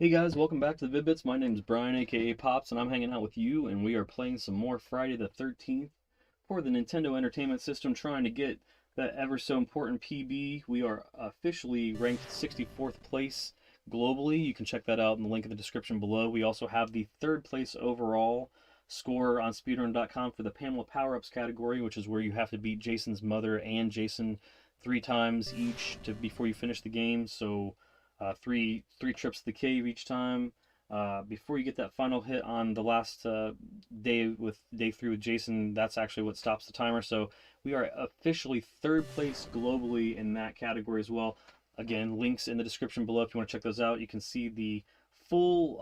Hey guys, welcome back to the Vid-Bits. My name is Brian, aka Pops, and I'm hanging out with you, and we are playing some more Friday the 13th for the Nintendo Entertainment System, trying to get that ever so important PB. We are officially ranked 64th place globally. You can check that out in the link in the description below. We also have the third place overall score on speedrun.com for the Pamela Power-Ups category, which is where you have to beat Jason's mother and Jason 3 times each before you finish the game. So three trips to the cave each time. Before you get that final hit on the last day 3 with Jason, that's actually what stops the timer. So we are officially third place globally in that category as well. Again, links in the description below if you want to check those out. You can see the full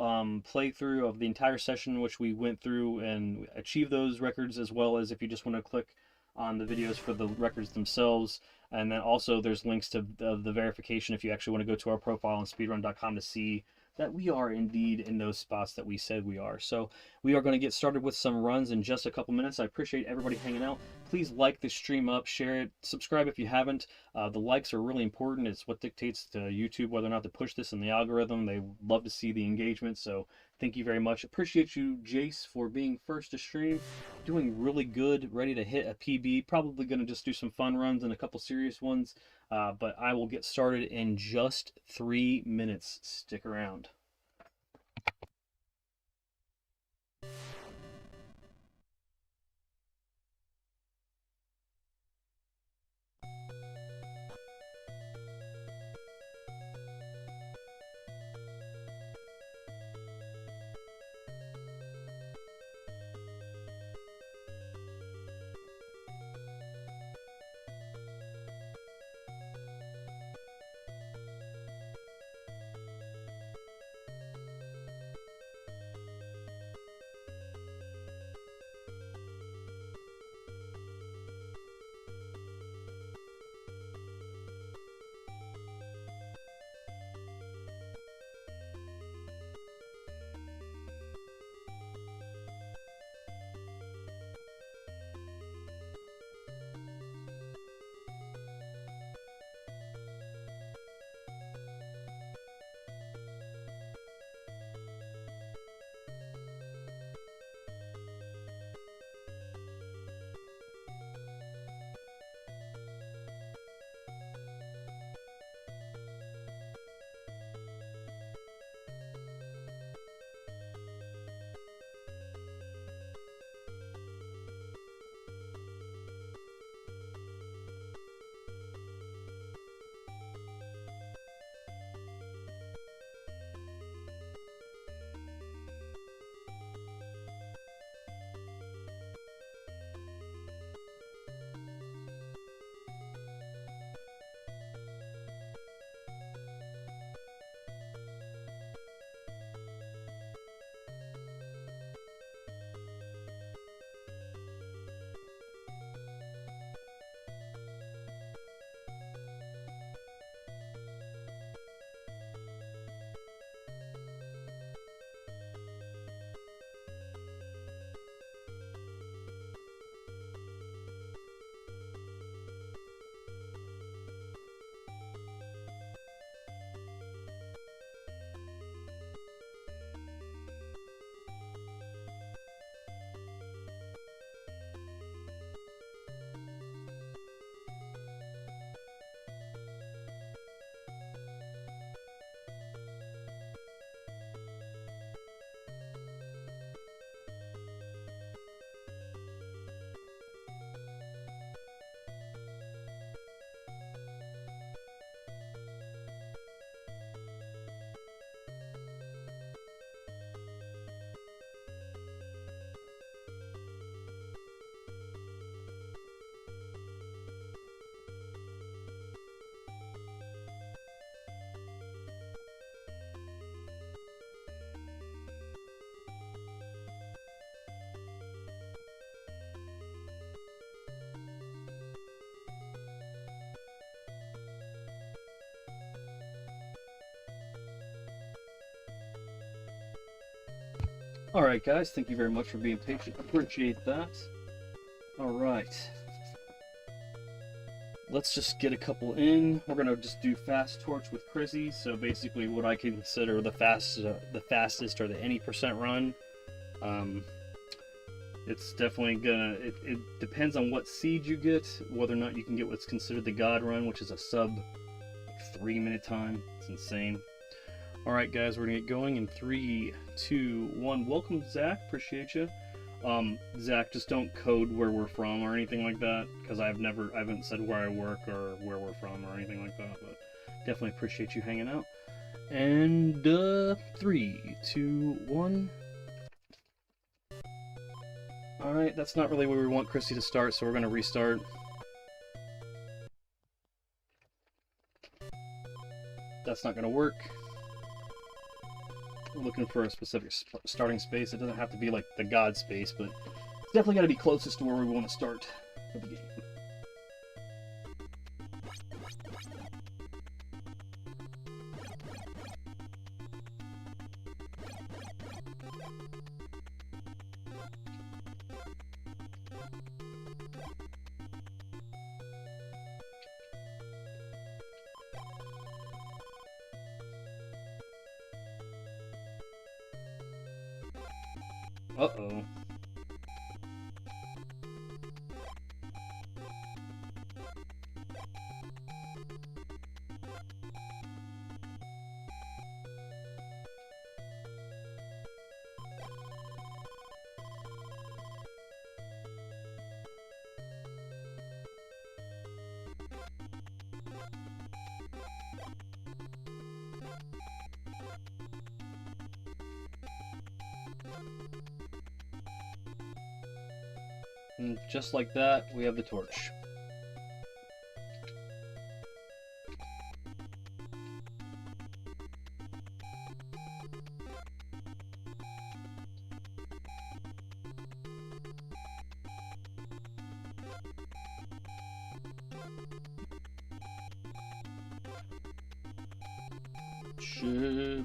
playthrough of the entire session, which we went through and achieved those records, as well as if you just want to click on the videos for the records themselves. And then also there's links to the verification if you actually want to go to our profile on speedrun.com to see that we are indeed in those spots that we said we are. So we are going to get started with some runs in just a couple minutes. I appreciate everybody hanging out. Please like the stream up, share it, subscribe if you haven't. The likes are really important. It's what dictates to YouTube whether or not to push this in the algorithm. They love to see the engagement, so thank you very much. Appreciate you, Jace, for being first to stream. Doing really good, ready to hit a PB. Probably going to just do some fun runs and a couple serious ones, but I will get started in just 3 minutes. Stick around. Alright guys, thank you very much for being patient. Appreciate that. Alright. let's just get a couple in. We're gonna just do fast torch with Chrissy. So basically, what I consider the fastest or the any percent run. It's definitely gonna. It depends on what seed you get, whether or not you can get what's considered the God run, which is a sub 3-minute time. It's insane. All right, guys, we're gonna get going in 3, 2, 1. Welcome, Zach. Appreciate you. Zach, just don't code where we're from or anything like that, because I haven't said where I work or where we're from or anything like that, but definitely appreciate you hanging out. And 3, 2, 1. Alright, that's not really where we want Chrissy to start, so we're gonna restart. That's not gonna work. We're looking for a specific starting space. It doesn't have to be like the God space, but it's definitely got to be closest to where we want to start for the game. Uh-oh. And just like that, we have the torch. Shib.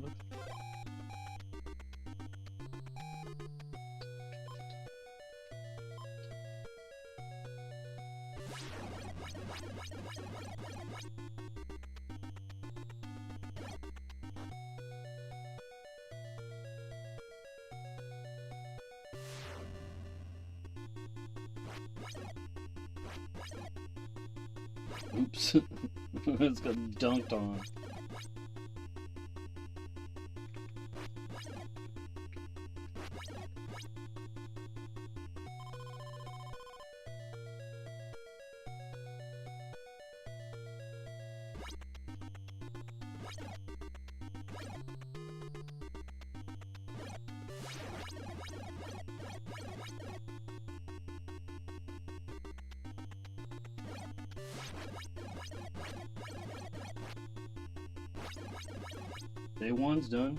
Oops. It's got dunked on. Day one's done.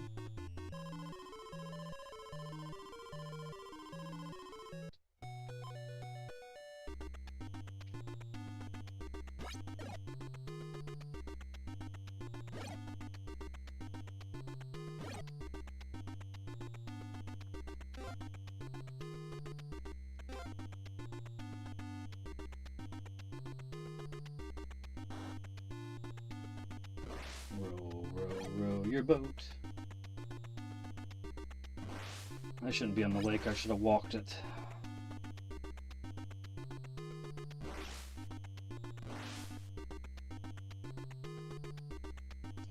Row, row, row your boat. I shouldn't be on the lake, I should have walked it.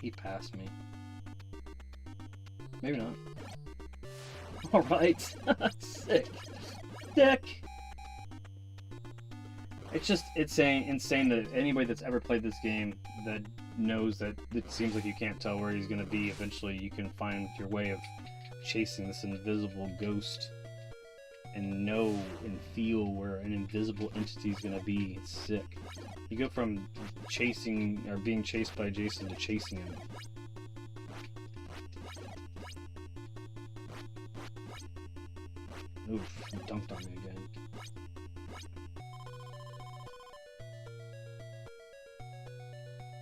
He passed me. Maybe not. Alright. Sick. Sick! It's just, it's insane that anybody that's ever played this game that knows that it seems like you can't tell where he's going to be. Eventually you can find your way of chasing this invisible ghost and know and feel where an invisible entity is going to be. It's sick. You go from chasing or being chased by Jason to chasing him. Oof, he dunked on me again.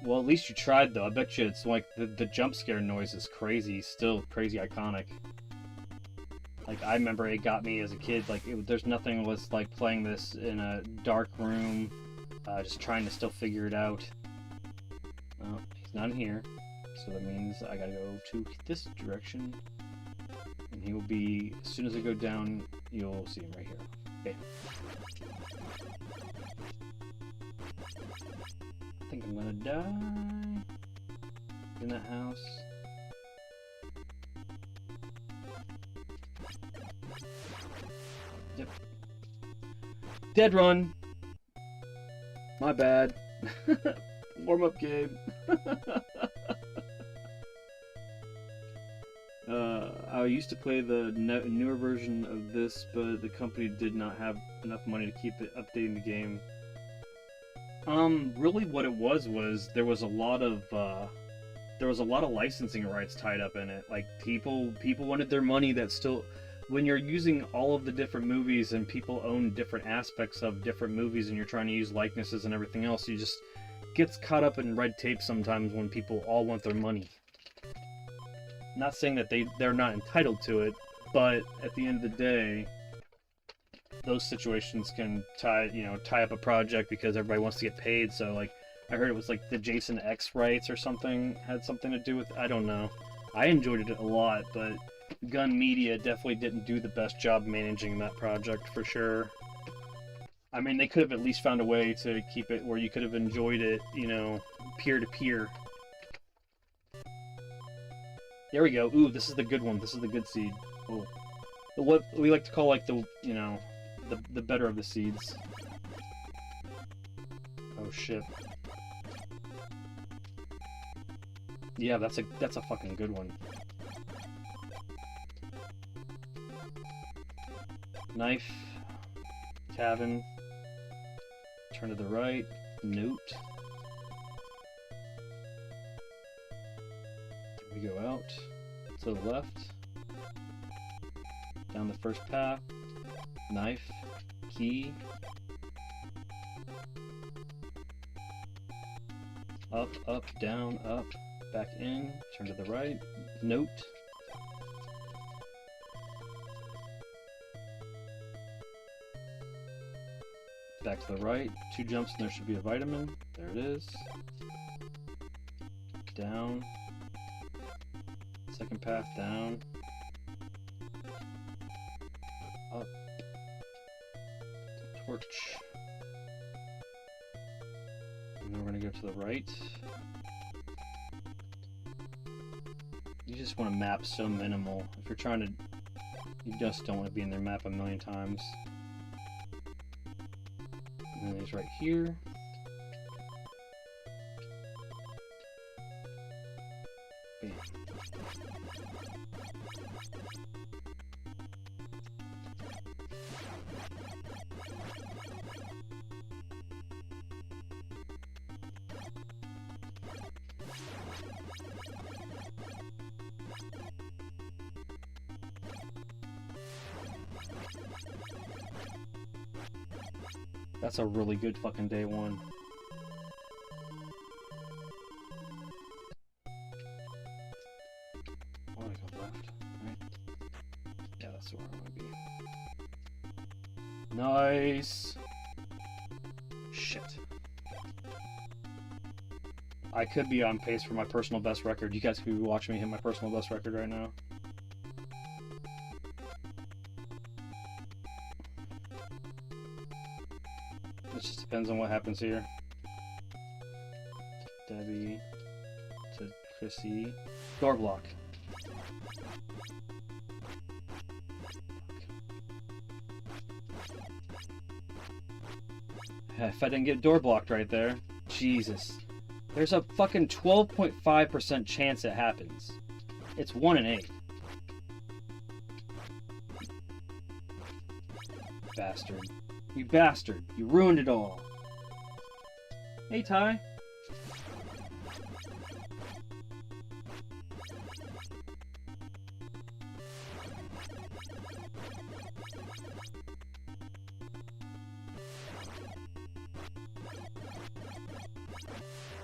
Well, at least you tried, though. I bet you it's like the jump scare noise is crazy, still crazy iconic. Like, I remember it got me as a kid. Like, there's nothing was like playing this in a dark room Just trying to still figure it out. Oh, he's not in here. So that means I gotta go to this direction. And he will be, as soon as I go down, you'll see him right here. Bam. I think I'm gonna die in that house. Yep. Dead run. My bad. Warm up game. I used to play the newer version of this, but the company did not have enough money to keep it updating the game. Really, what it was there was a lot of licensing rights tied up in it. Like people wanted their money. That still, when you're using all of the different movies and people own different aspects of different movies, and you're trying to use likenesses and everything else, you just gets caught up in red tape sometimes when people all want their money. Not saying that they're not entitled to it, but at the end of the day, those situations can tie up a project because everybody wants to get paid. So like, I heard it was like the Jason X rights or something had something to do with. I don't know. I enjoyed it a lot, but Gun Media definitely didn't do the best job managing that project for sure. I mean, they could have at least found a way to keep it where you could have enjoyed it, peer to peer. There we go. Ooh, this is the good one. This is the good seed. Oh, what we like to call like the the better of the seeds. Oh shit. Yeah, that's a fucking good one. Knife. Cabin. Turn to the right. Note. We go out to the left, down the first path, knife, key, up, up, down, up, back in, turn to the right, note, back to the right, 2 jumps and there should be a vitamin, there it is, down, second path down, up, torch, and then we're going to go to the right. You just want to map so minimal. If you're trying to, you just don't want to be in their map a million times. And then he's right here. Bam. That's a really good fucking day one. I want to go left, right? Yeah, that's where I want to be. Nice! Shit. I could be on pace for my personal best record. You guys could be watching me hit my personal best record right now. It just depends on what happens here. Debbie to Chrissy. Door block. If I didn't get door blocked right there, Jesus. There's a fucking 12.5% chance it happens. It's 1 in 8. Bastard. You bastard. You ruined it all. Hey, Ty.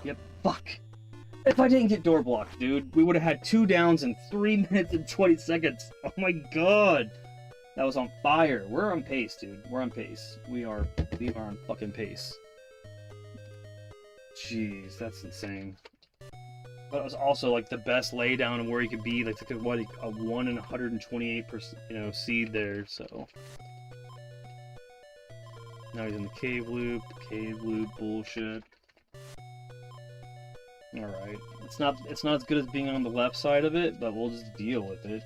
Yep, fuck. If I didn't get door blocked, dude, we would have had 2 downs in 3 minutes and 20 seconds. Oh my god. That was on fire. We're on pace, dude. We're on pace. We are on fucking pace. Jeez, that's insane. But it was also like the best laydown and where he could be, like what, a 1 in 128%, you know, seed there. So now he's in the cave loop. Cave loop bullshit. All right, it's not as good as being on the left side of it, but we'll just deal with it.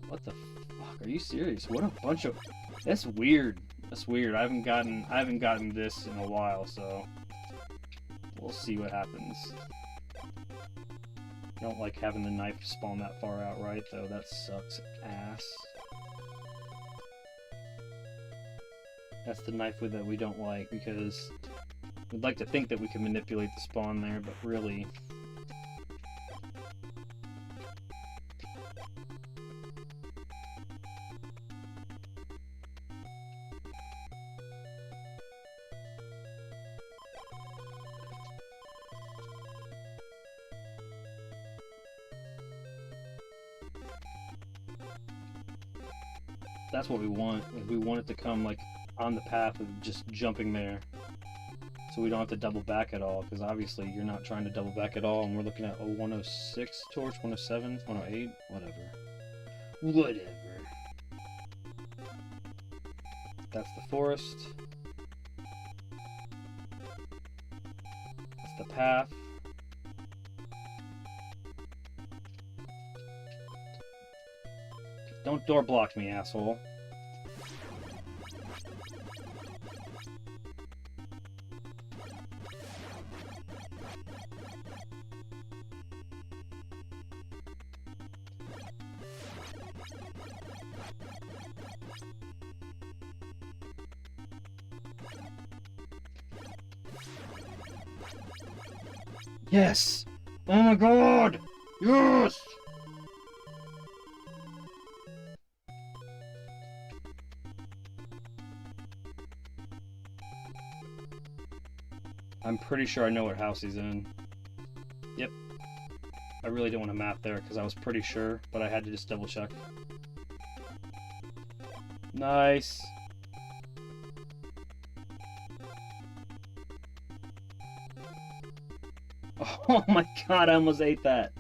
What the fuck? Are you serious? What a bunch of... That's weird. That's weird. I haven't gotten this in a while, so we'll see what happens. I don't like having the knife spawn that far out, right? Though that sucks ass. That's the knife that we don't like, because we'd like to think that we can manipulate the spawn there, but really... That's what we want. We want it to come like on the path of just jumping there, so we don't have to double back at all, because obviously you're not trying to double back at all, and we're looking at 106 torch, 107, 108, whatever. That's the forest. That's the path. Don't door block me, asshole. Yes! Oh my god! Yes! I'm pretty sure I know what house he's in. Yep. I really didn't want to map there because I was pretty sure, but I had to just double check. Nice! Oh my god, I almost ate that.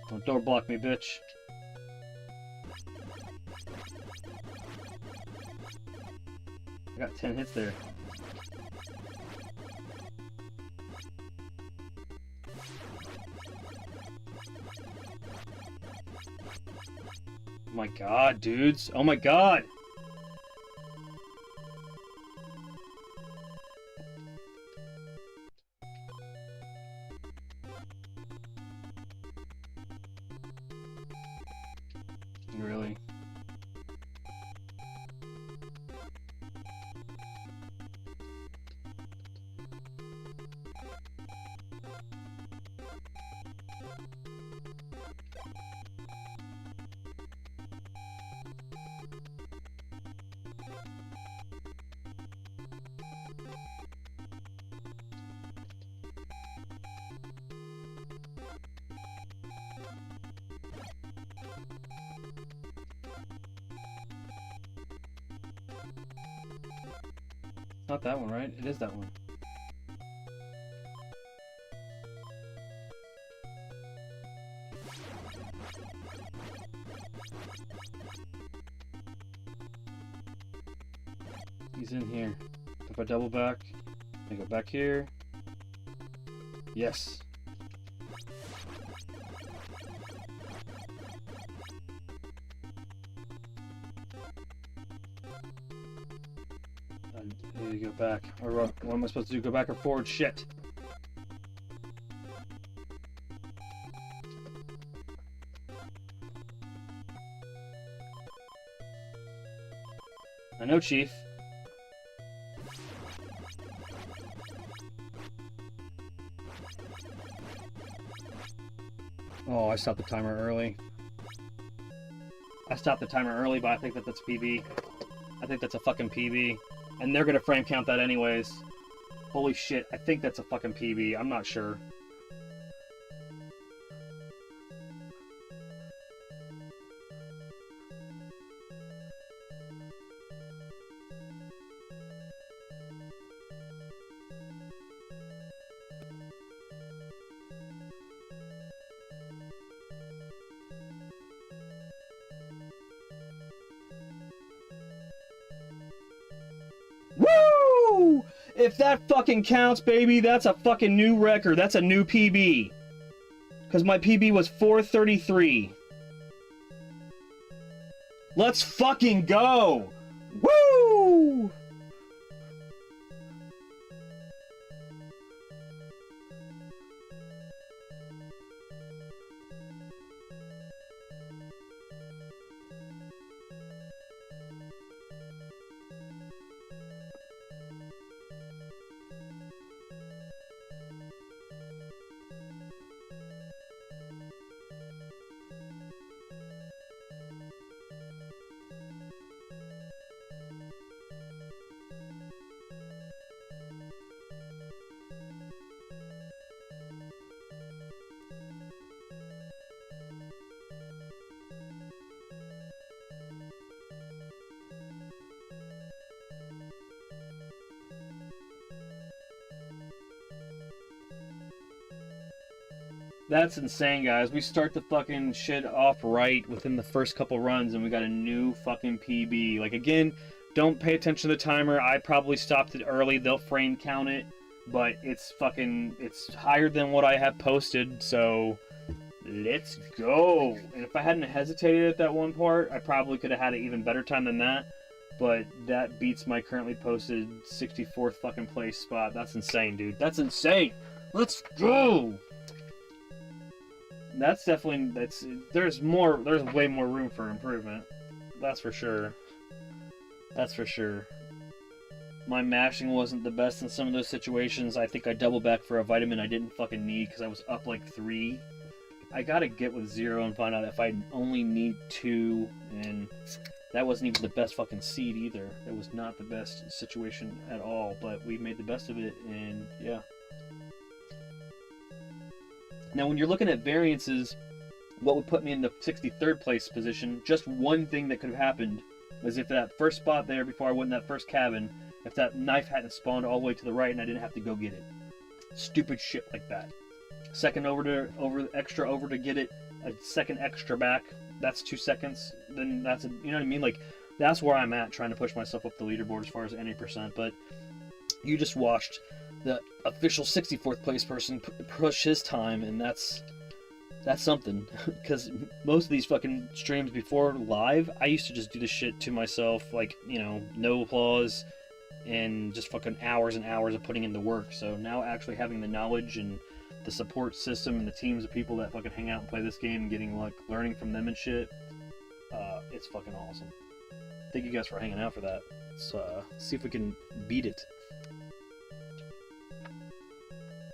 Don't door block me, bitch. I got 10 hits there. Oh my god, dudes. Oh my god! Really? Not that one, right? It is that one. He's in here. If I double back, I go back here. Yes. I need to go back. Or what am I supposed to do? Go back or forward? Shit. I know, Chief. Oh, I stopped the timer early. I stopped the timer early, but I think that's PB. I think that's a fucking PB. And they're gonna frame count that anyways. Holy shit, I think that's a fucking PB. I'm not sure. If that fucking counts, baby, that's a fucking new record. That's a new PB. Because my PB was 433. Let's fucking go! Woo! That's insane, guys. We start the fucking shit off right within the first couple runs, and we got a new fucking PB. Like, again, don't pay attention to the timer. I probably stopped it early. They'll frame count it, but it's fucking, it's higher than what I have posted, so let's go. And if I hadn't hesitated at that one part, I probably could have had an even better time than that, but that beats my currently posted 64th fucking place spot. That's insane, dude. That's insane. Let's go. That's definitely, there's way more room for improvement. That's for sure. That's for sure. My mashing wasn't the best in some of those situations. I think I double back for a vitamin I didn't fucking need because I was up like 3. I gotta get with 0 and find out if I only need 2, and that wasn't even the best fucking seed either. That was not the best situation at all, but we made the best of it, and yeah. Now, when you're looking at variances, what would put me in the 63rd place position, just one thing that could have happened was if that first spot there before I went in that first cabin, if that knife hadn't spawned all the way to the right and I didn't have to go get it. Stupid shit like that. Second extra over to get it, a second extra back, that's 2 seconds, then that's a, you know what I mean? Like, that's where I'm at, trying to push myself up the leaderboard as far as NA%, but you just watched the official 64th place person push his time, and that's something. Because most of these fucking streams before live, I used to just do this shit to myself, like, you know, no applause, and just fucking hours and hours of putting in the work. So now actually having the knowledge and the support system and the teams of people that fucking hang out and play this game and getting, like, learning from them and shit, it's fucking awesome. Thank you guys for hanging out for that. Let's see if we can beat it.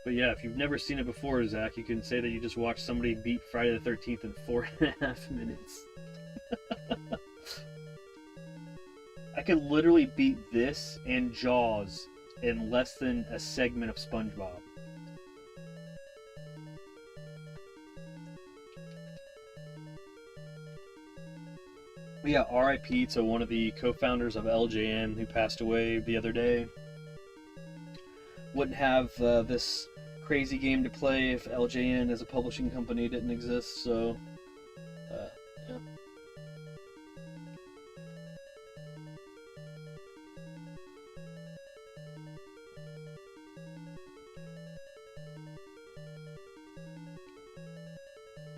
But yeah, if you've never seen it before, Zach, you can say that you just watched somebody beat Friday the 13th in 4.5 minutes. I could literally beat this and Jaws in less than a segment of SpongeBob. But yeah, RIP to one of the co-founders of LJN who passed away the other day. Wouldn't have this crazy game to play if LJN as a publishing company didn't exist, so yeah.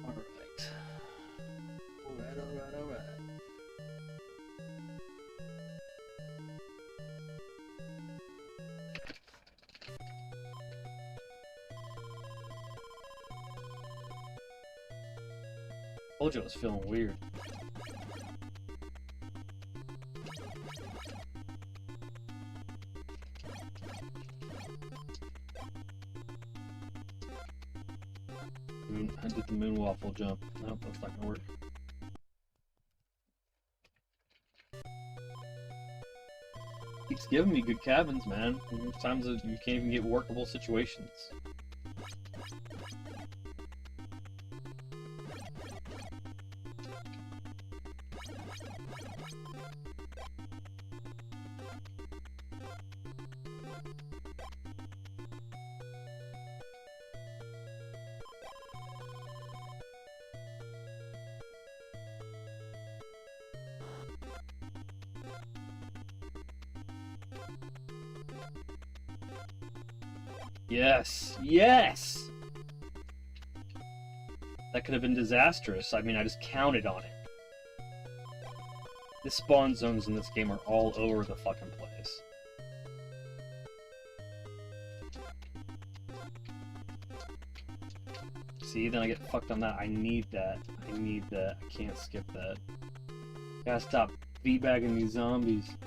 Alright. Told you I was feeling weird. I did the moon waffle jump. Nope, that's not gonna work. Keeps giving me good cabins, man. There's times that you can't even get workable situations. Yes! Yes! That could have been disastrous. I mean, I just counted on it. The spawn zones in this game are all over the fucking place. See, then I get fucked on that. I need that. I need that. I can't skip that. Gotta stop V-bagging these zombies.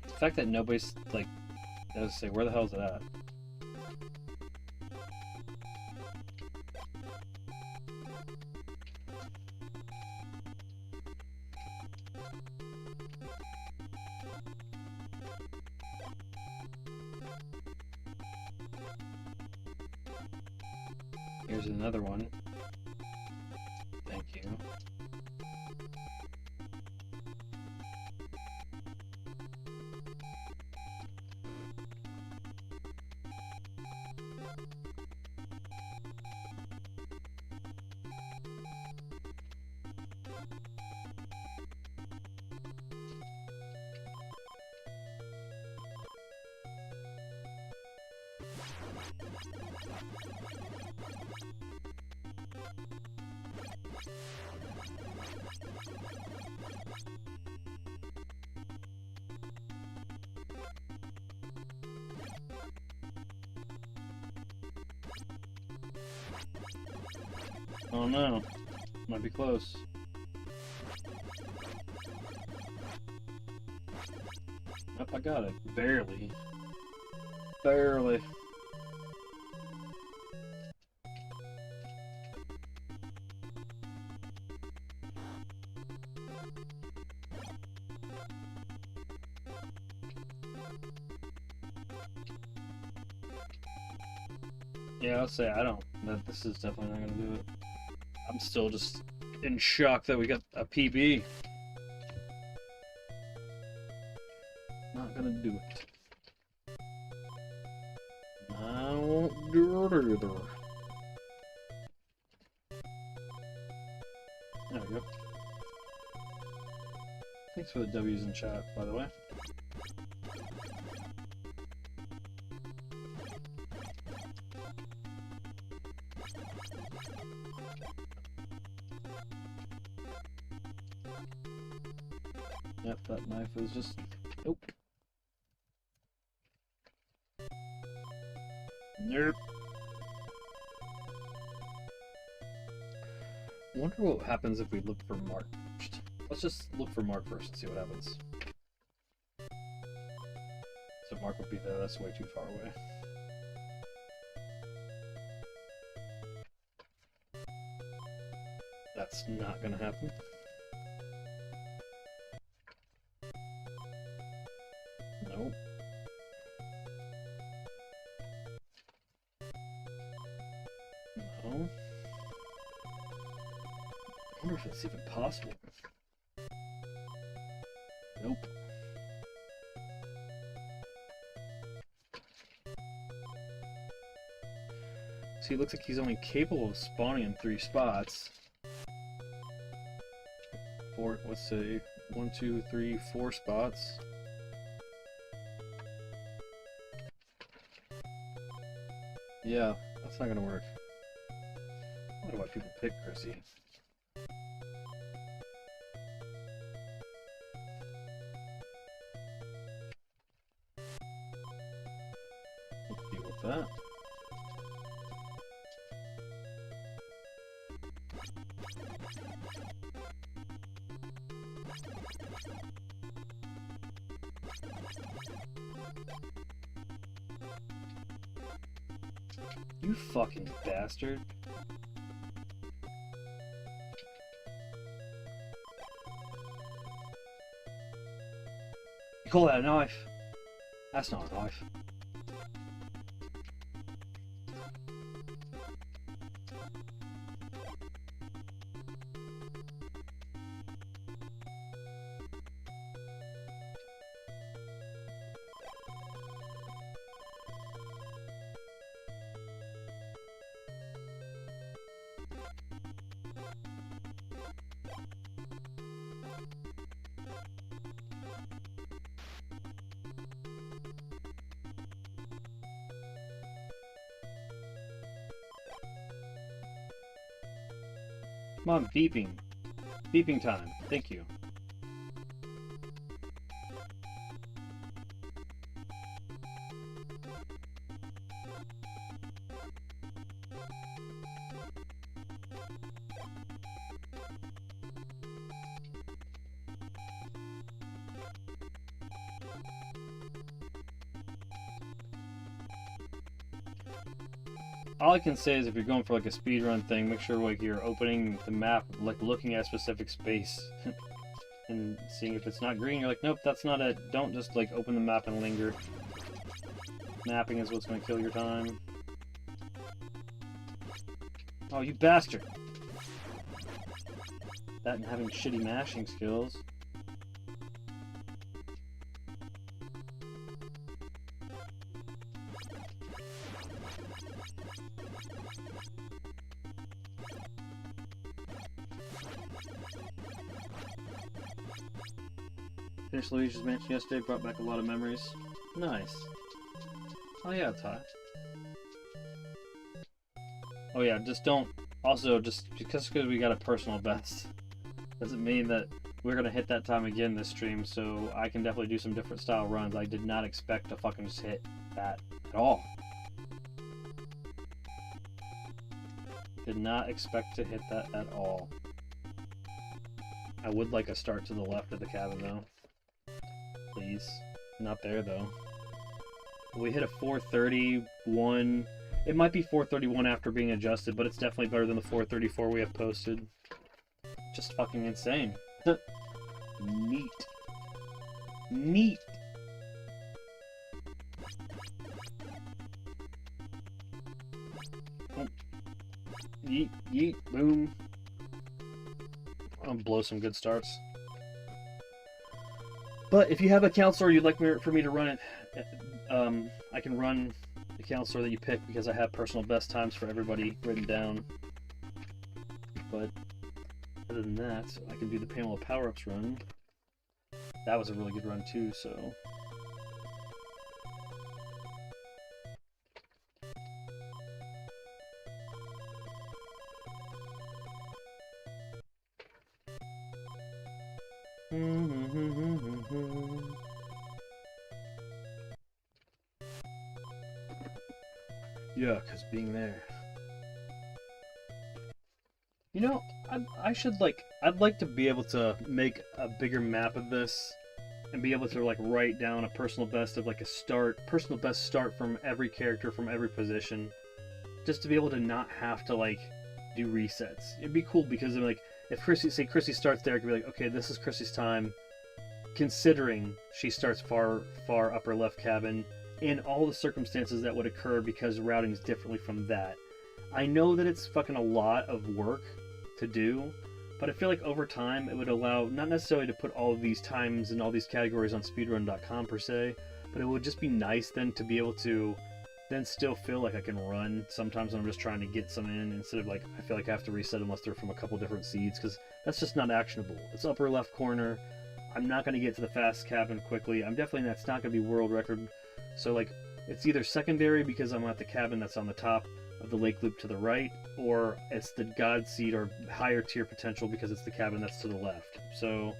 The fact that nobody's, like, I was say, where the hell is it at? Here's another one. Thank you. Oh no. Might be close. Yep, I got it. Barely. Barely. Yeah, I'll say I don't. This is definitely not gonna do it. I'm still just in shock that we got a PB. Not gonna do it. I won't do it either. There we go. Thanks for the W's in chat, by the way. Yep, that knife is just... Nope. Nope. I wonder what happens if we look for Mark first. Let's just look for Mark first and see what happens. So Mark would be there, that's way too far away. That's not gonna happen. Nope. No. I wonder if it's even possible. Nope. See, it looks like he's only capable of spawning in 3 spots. 4, let's say 1, 2, 3, 4 spots. Yeah, that's not gonna work. I wonder why people pick Chrissy. Let's deal with that. You fucking bastard. You call that a knife? That's not a knife. Come on, beeping. Beeping time. Thank you. All I can say is if you're going for like a speedrun thing, make sure like you're opening the map, like looking at a specific space and seeing if it's not green. You're like, nope, that's not it. Don't just like open the map and linger. Mapping is what's going to kill your time. Oh, you bastard! That and having shitty mashing skills. Finished Luigi's Mansion yesterday, brought back a lot of memories. Nice. Oh yeah, Ty. Oh yeah, just don't... Also, just because we got a personal best doesn't mean that we're gonna hit that time again this stream, so I can definitely do some different style runs. I did not expect to fucking just hit that at all. Did not expect to hit that at all. I would like a start to the left of the cabin though. Please. Not there though. We hit a 431. It might be 431 after being adjusted, but it's definitely better than the 434 we have posted. Just fucking insane. Neat. Neat. Oh. Yeet, yeet, boom. I'll blow some good starts. But if you have a counselor you'd like for me to run it, I can run the counselor that you pick because I have personal best times for everybody written down. But other than that, I can do the Pamela Power-Ups run. That was a really good run too, so... Yeah, because being there. You know, I should like, I'd like to be able to make a bigger map of this and be able to like write down a personal best of like a personal best start from every character from every position. Just to be able to not have to like do resets. It'd be cool because like, if Chrissy starts there, I could be like, okay, this is Chrissy's time, considering she starts far upper left cabin, and all the circumstances that would occur because routing is differently from that. I know that it's fucking a lot of work to do, but I feel like over time it would allow, not necessarily to put all of these times and all these categories on speedrun.com per se, but it would just be nice then to be able to then still feel like I can run sometimes when I'm just trying to get some in, instead of like, I feel like I have to reset unless they're from a couple different seeds, because that's just not actionable. It's upper left corner. I'm not going to get to the fast cabin quickly. That's not going to be world record. So like, it's either secondary because I'm at the cabin that's on the top of the lake loop to the right, or it's the god seed or higher tier potential because it's the cabin that's to the left. So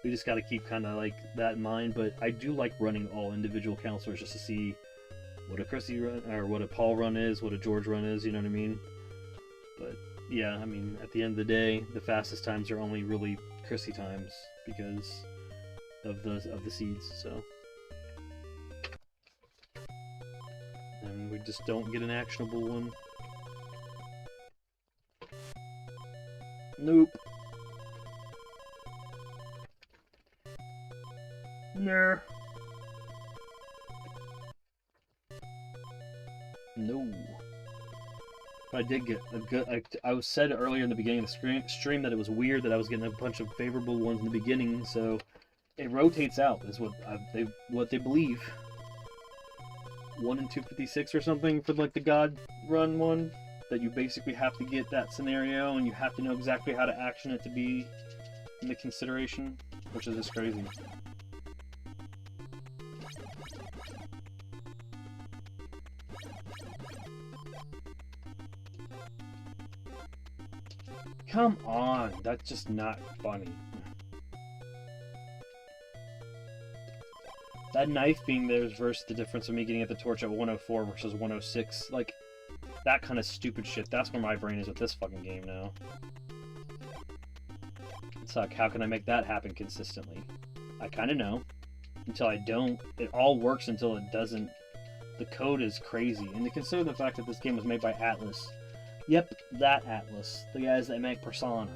we just got to keep kind of like that in mind, but I do like running all individual counselors just to see what a Chrissy run, or what a Paul run is, what a George run is, you know what I mean? But yeah, I mean, at the end of the day, the fastest times are only really Chrissy times because of the seeds, so. And we just don't get an actionable one. Nope. Nah. No. But I did get a good... I was said earlier in the beginning of the stream that it was weird that I was getting a bunch of favorable ones in the beginning, so it rotates out, is what they believe. 1 in 256 or something for like the God Run one, that you basically have to get that scenario and you have to know exactly how to action it to be in the consideration, which is just crazy. Come on, that's just not funny. That knife being there is versus the difference of me getting at the torch at 104 versus 106. Like, that kind of stupid shit. That's where my brain is with this fucking game now. It's like, how can I make that happen consistently? I kind of know. Until I don't. It all works until it doesn't. The code is crazy. And to consider the fact that this game was made by Atlus. Yep, that Atlus. The guys that make Persona.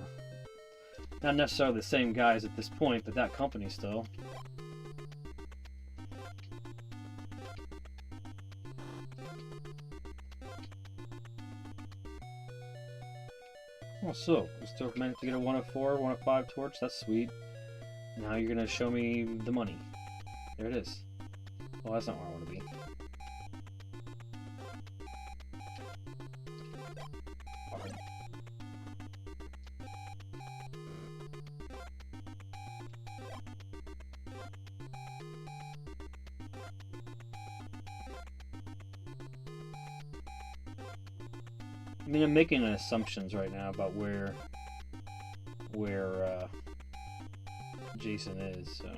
Not necessarily the same guys at this point, but that company still. Oh, so, we still managed to get a 104, 105 torch. That's sweet. Now you're gonna show me the money. There it is. Well, that's not where I want to be. I mean, I'm making assumptions right now about where Jason is, so.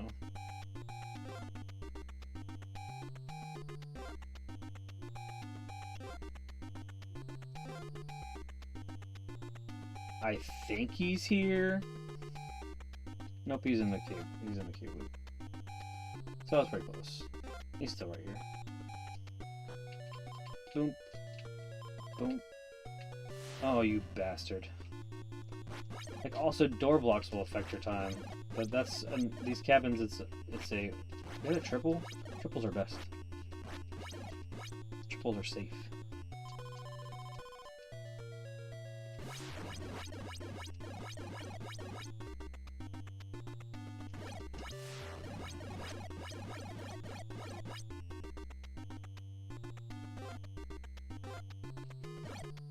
I think he's here. Nope, he's in the cube. He's in the cube. So that's pretty close. He's still right here. Boom. Boom. Oh, you bastard. Like, also, door blocks will affect your time. But that's, these cabins, it's a... Is it a triple? Triples are best. Triples are safe.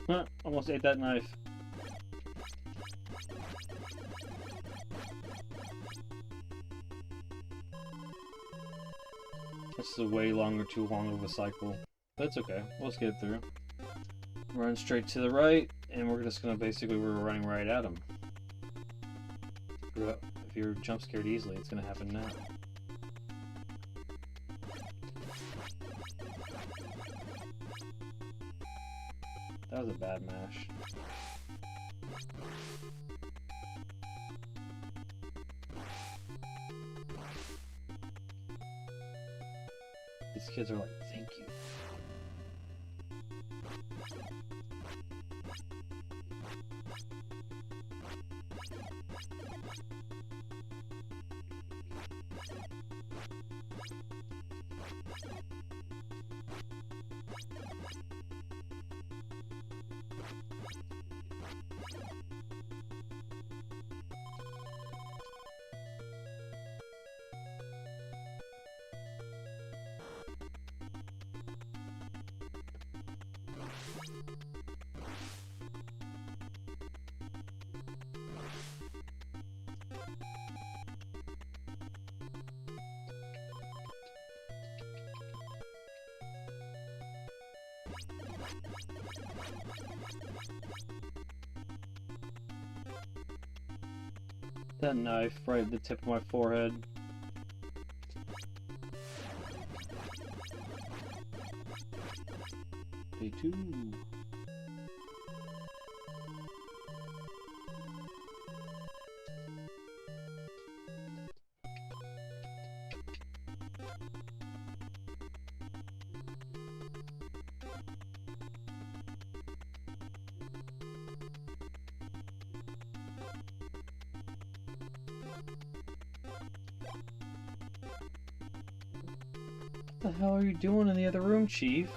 Huh, almost ate that knife. This is a way too long of a cycle. That's okay. Let's get it through. Run straight to the right, and we're just gonna basically, we're running right at him. If you're jump scared easily, it's gonna happen now. That was a bad mash. These kids are like, thank you. That knife right at the tip of my forehead. Day 2. What the hell are you doing in the other room, Chief?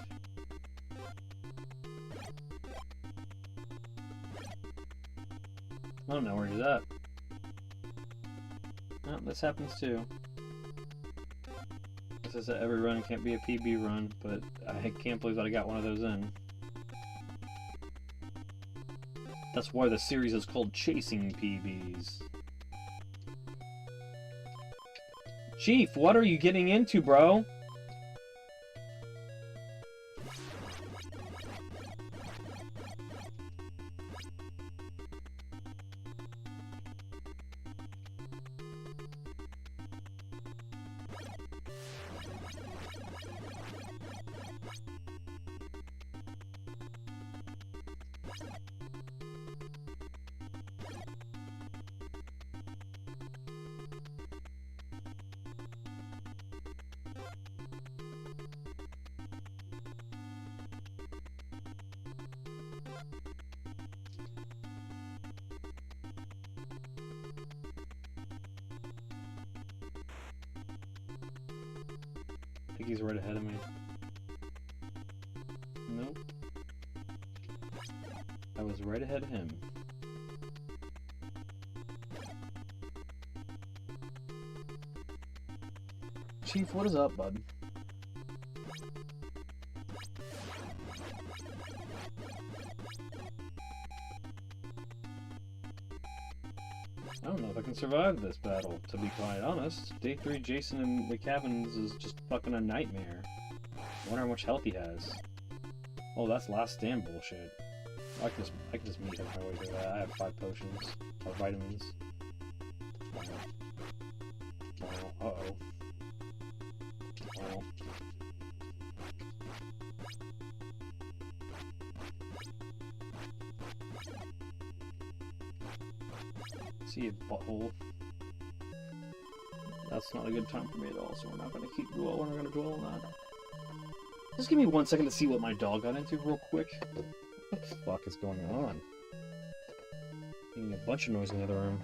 I don't know where he's at. Oh, this happens too. This is that every run can't be a PB run, but I can't believe that I got one of those in. That's why the series is called Chasing PBs. Chief, what are you getting into, bro? I think he's right ahead of me. Nope. I was right ahead of him. Chief, what is up, bud? I don't know if I can survive this battle, to be quite honest. Day 3 Jason in the cabins is just fucking a nightmare. I wonder how much health he has. Oh, that's last stand bullshit. I can just meet him my way through that. I have 5 potions. Or vitamins. Uh-oh. Well. See you, butthole. That's not a good time for me at all, so we're not going to we're not going to dwell on that. Just give me 1 second to see what my dog got into real quick. What the fuck is going on? Making a bunch of noise in the other room.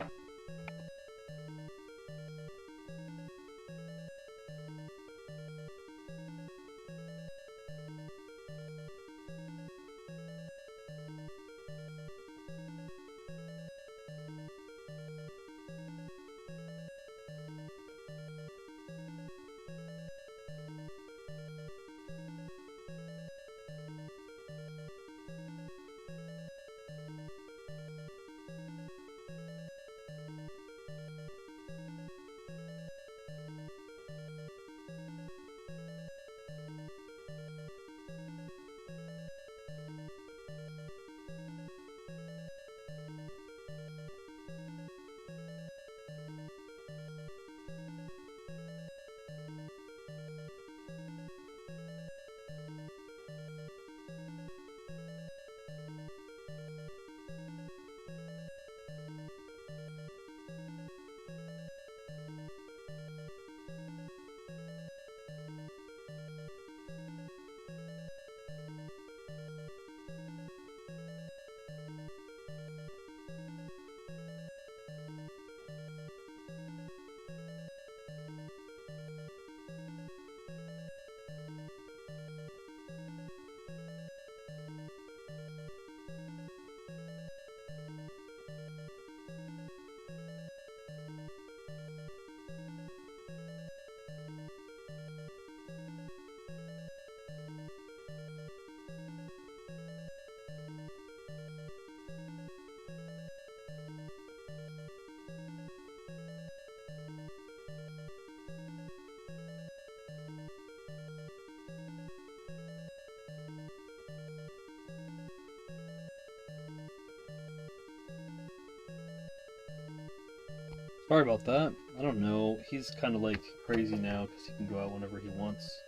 Sorry about that. I don't know. He's kind of like crazy now because he can go out whenever he wants.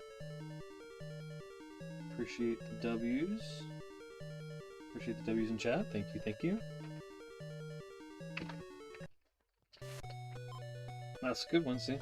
Appreciate the W's. Appreciate the W's in chat. Thank you, thank you. That's a good one, see?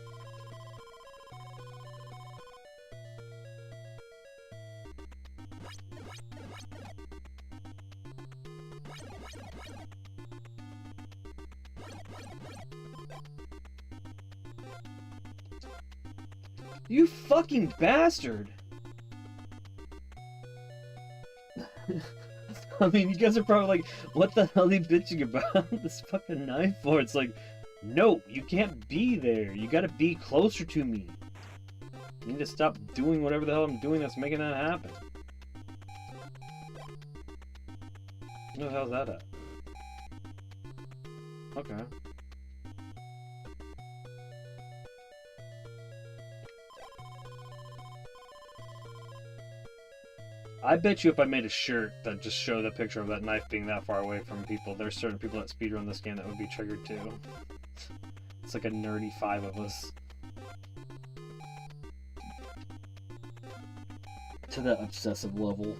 You fucking bastard! I mean, you guys are probably like, what the hell are you bitching about this fucking knife for? It's like, no, you can't be there. You gotta be closer to me. You need to stop doing whatever the hell I'm doing that's making that happen. Who the hell's that at? Okay. I bet you if I made a shirt that just showed a picture of that knife being that far away from people, there's certain people that speedrun this game that would be triggered too. It's like a nerdy 5 of us. to that obsessive level.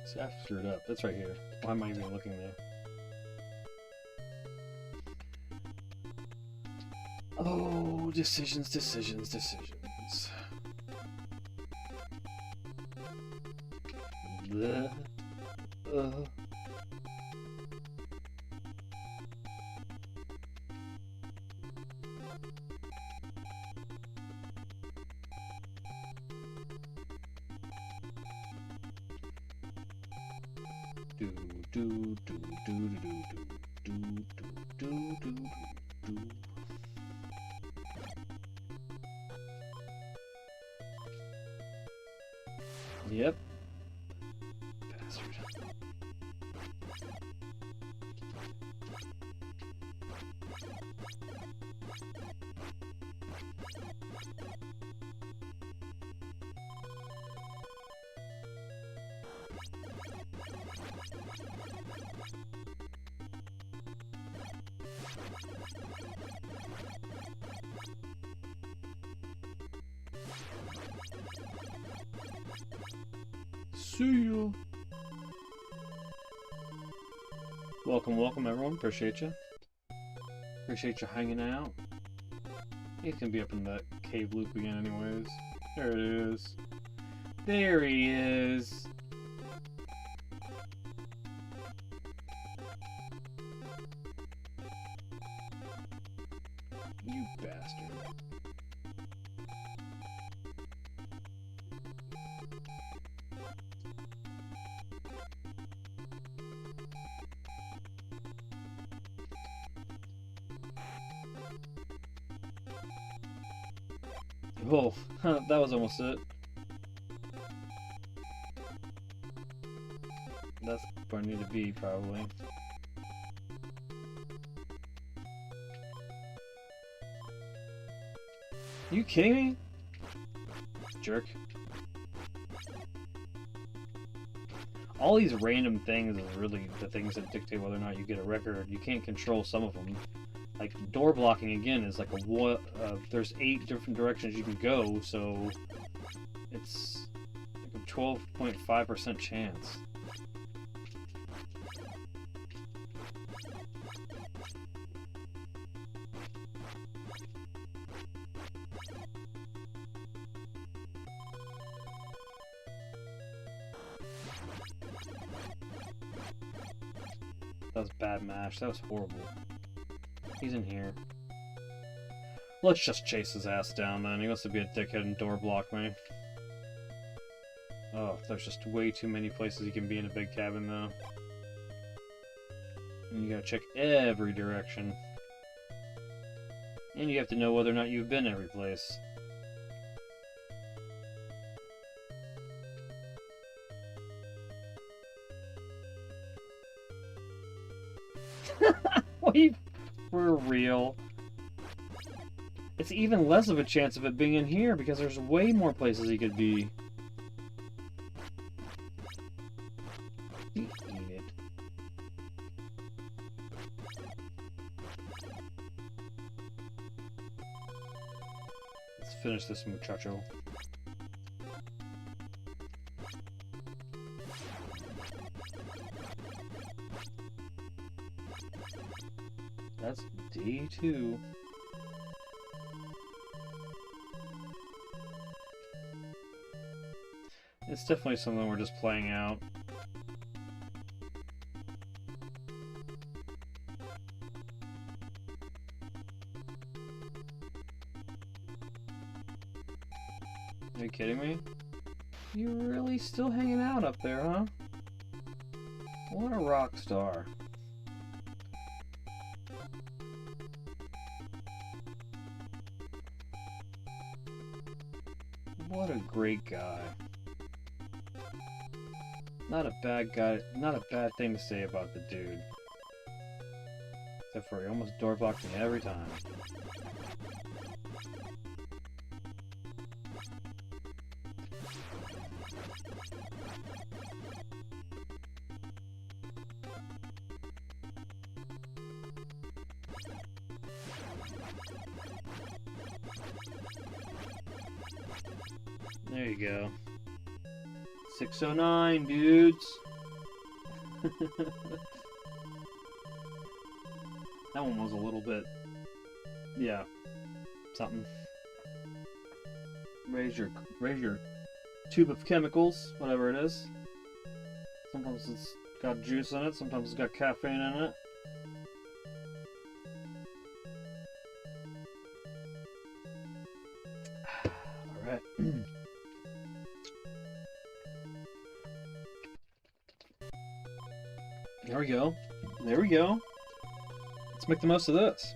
See, I screwed up. That's right here. Why am I even looking there? Oh, decisions, decisions, decisions. Bleh. Do do do do do do do do do do. Yep. Bastard. See you. Welcome, welcome everyone. Appreciate you. Appreciate you hanging out. He's gonna be up in that cave loop again anyways. There it is. There he is. You bastard. Whoa, that was almost it. That's where I need to be, probably. Are you kidding me? Jerk. All these random things is really the things that dictate whether or not you get a record. You can't control some of them. Like, door blocking, again, is like there's 8 different directions you can go, so it's like a 12.5% chance. That was bad mash. That was horrible. He's in here. Let's just chase his ass down then. He wants to be a dickhead and door block me. Oh, there's just way too many places you can be in a big cabin though. And you gotta check every direction. And you have to know whether or not you've been every place. Wait. For real. It's even less of a chance of it being in here because there's way more places he could be. Eat it. Let's finish this muchacho. That's D2. It's definitely something we're just playing out. Are you kidding me? You're really still hanging out up there, huh? What a rock star. What a great guy. Not a bad guy, not a bad thing to say about the dude. Except for he almost door blocked me every time. There you go. 609, dudes. That one was a little bit, yeah, something. Raise your tube of chemicals, whatever it is. Sometimes it's got juice in it, sometimes it's got caffeine in it. Alright. There we go. There we go. Let's make the most of this.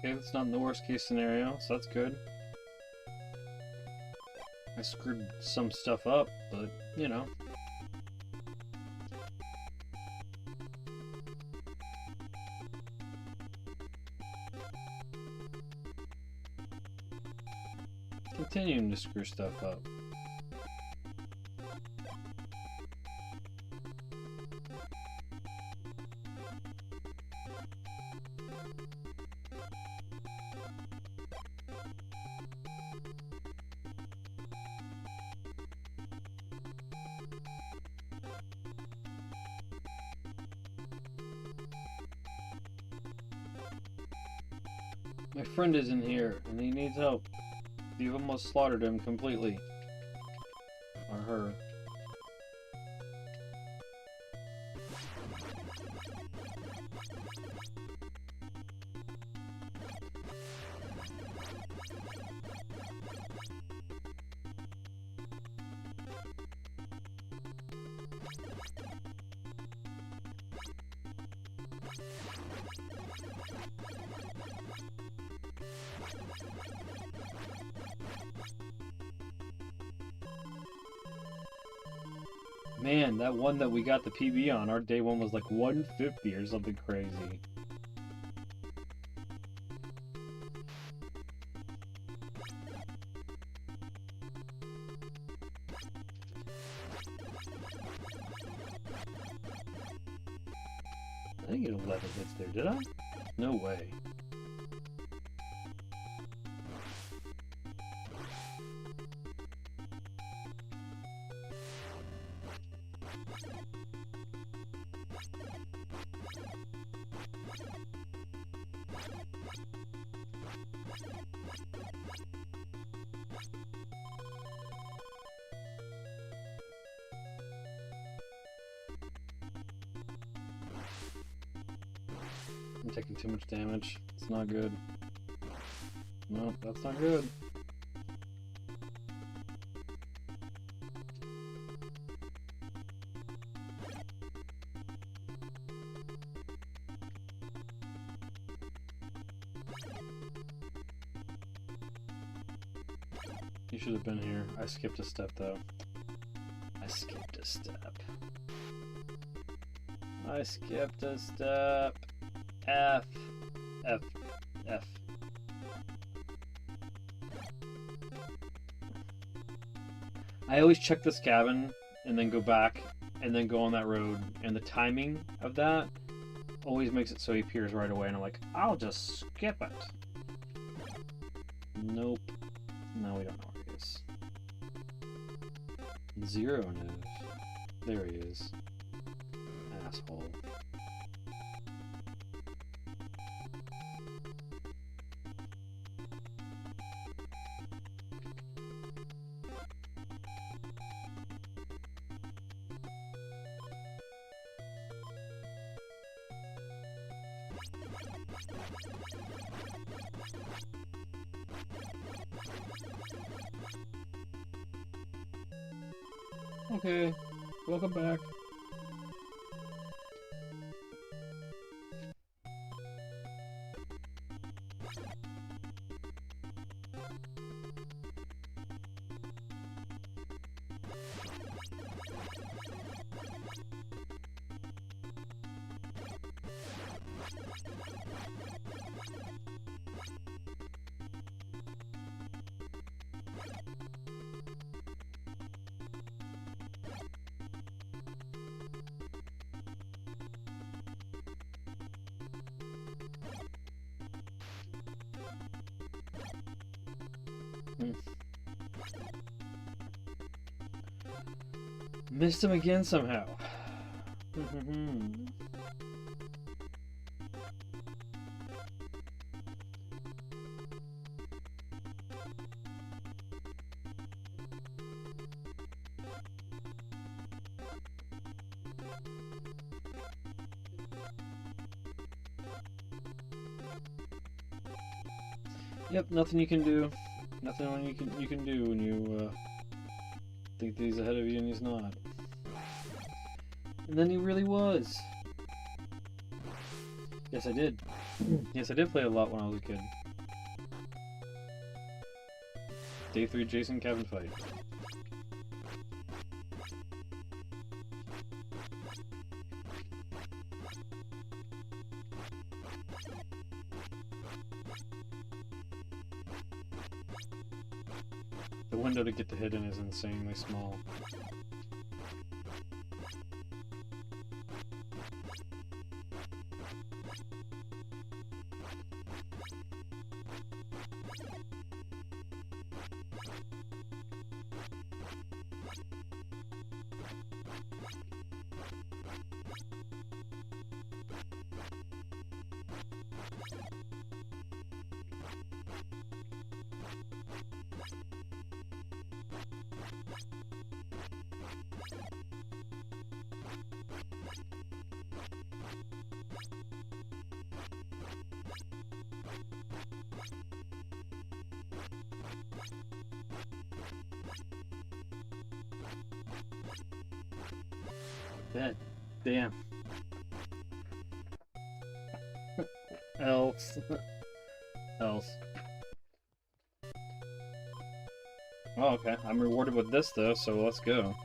Okay, that's not in the worst case scenario, so that's good. I screwed some stuff up, but, you know. Continuing to screw stuff up. My friend is in here, and he needs help. You've almost slaughtered him completely. Or her. Man, that one that we got the PB on, our day one was like 150 or something crazy. I didn't get 11 hits there, did I? No way. I'm taking too much damage. It's not good. No, that's not good. You should have been here. I skipped a step though. I skipped a step. I skipped a step. F. F. F. I always check this cabin and then go back and then go on that road, and the timing of that always makes it so he appears right away, and I'm like, I'll just skip it. Nope. No, we don't know where he is. Zero knows. There he is. Asshole. Okay, welcome back. Missed him again somehow. Yep, nothing you can do. Nothing you can do when you think that he's ahead of you and he's not. And then he really was. Yes, I did. Yes, I did play a lot when I was a kid. Day 3 Jason cabin fight. The window to get to hidden is insanely small. That damn. Else. Else. Oh, okay. I'm rewarded with this though, so let's go.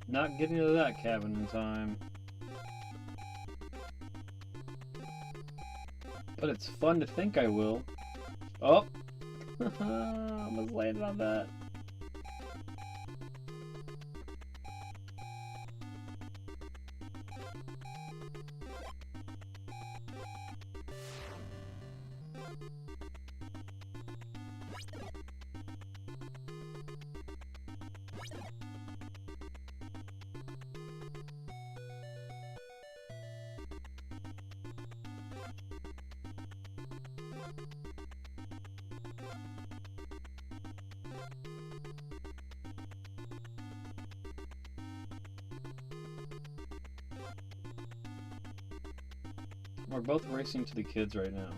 Not getting to that cabin in time. But it's fun to think I will. Oh! Almost landed on that. We're both racing to the kids right now.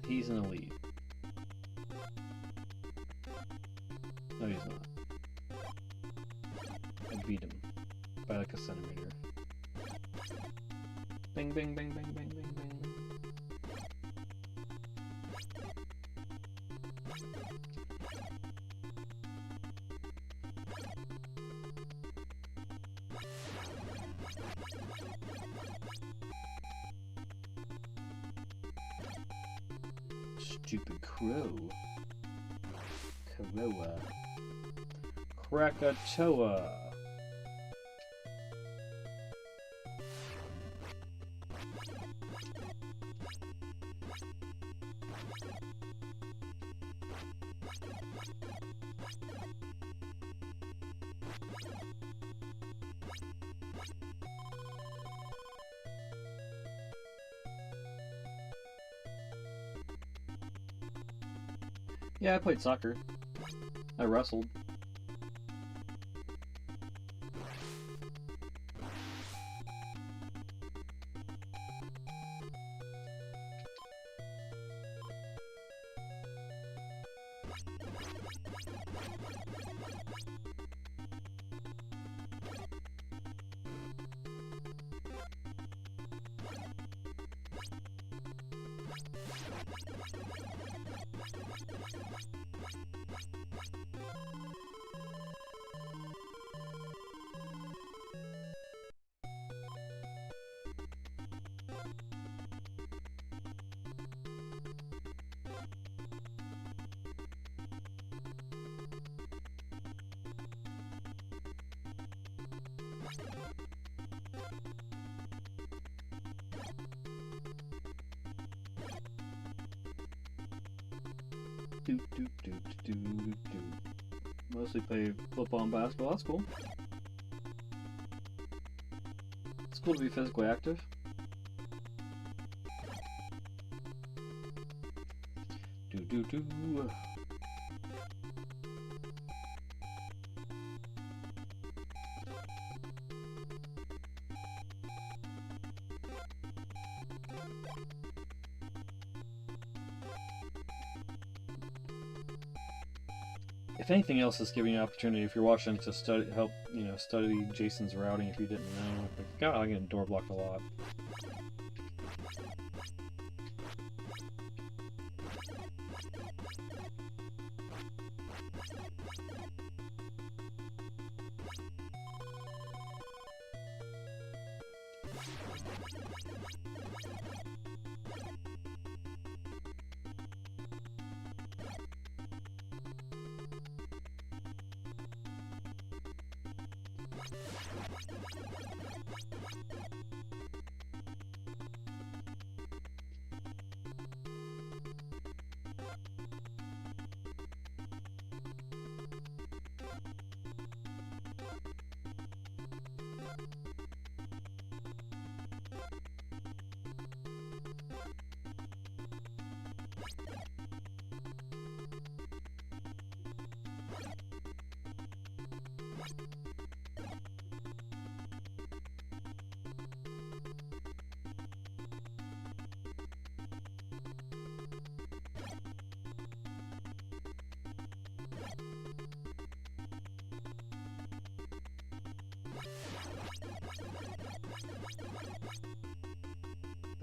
He's in the lead. No, he's not. I beat him by like a centimeter. Bang, bang, bang, bang, bang, bang, bang. Stupid crow. Karoa. Krakatoa. Yeah, I played soccer. I wrestled. Do, do, do, do, do, do. Mostly play football and basketball. That's cool. It's cool to be physically active. Do, do, do. If anything else, is giving you an opportunity, if you're watching, to study, help, study Jason's routing if you didn't know. Like, God, I get door blocked a lot.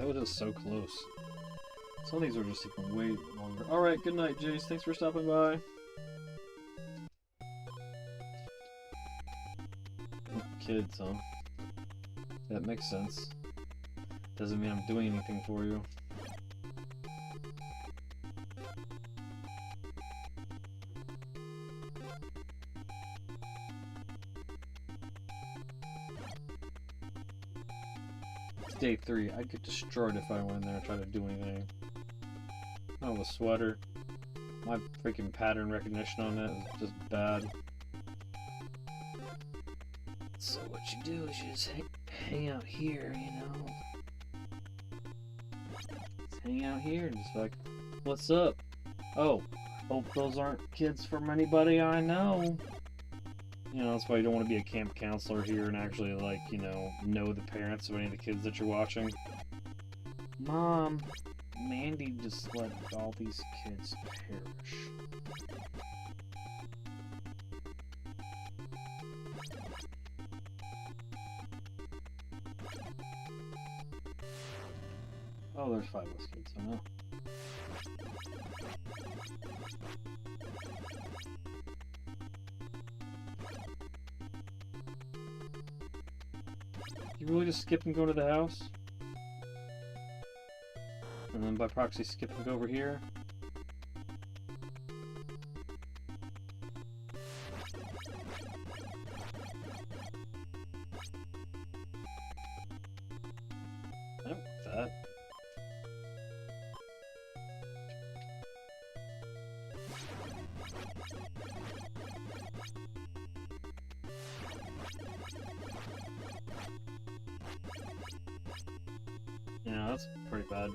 That was just so close. Some of these are just taking way longer. Alright, good night, Jace. Thanks for stopping by. Kids, huh? That makes sense. Doesn't mean I'm doing anything for you. Day 3, I'd get destroyed if I went in there and tried to do anything. Oh, the sweater. My freaking pattern recognition on it is just bad. So what you do is you just hang out here, Just hang out here and just like, what's up? Oh, hope those aren't kids from anybody I know. You know, that's why you don't want to be a camp counselor here and actually, like, you know the parents of any of the kids that you're watching. Mom, Mandy just let all these kids perish. Oh, there's 5 less kids, I know. You really just skip and go to the house? And then by proxy skip and go over here? I don't want that. Yeah, that's pretty bad.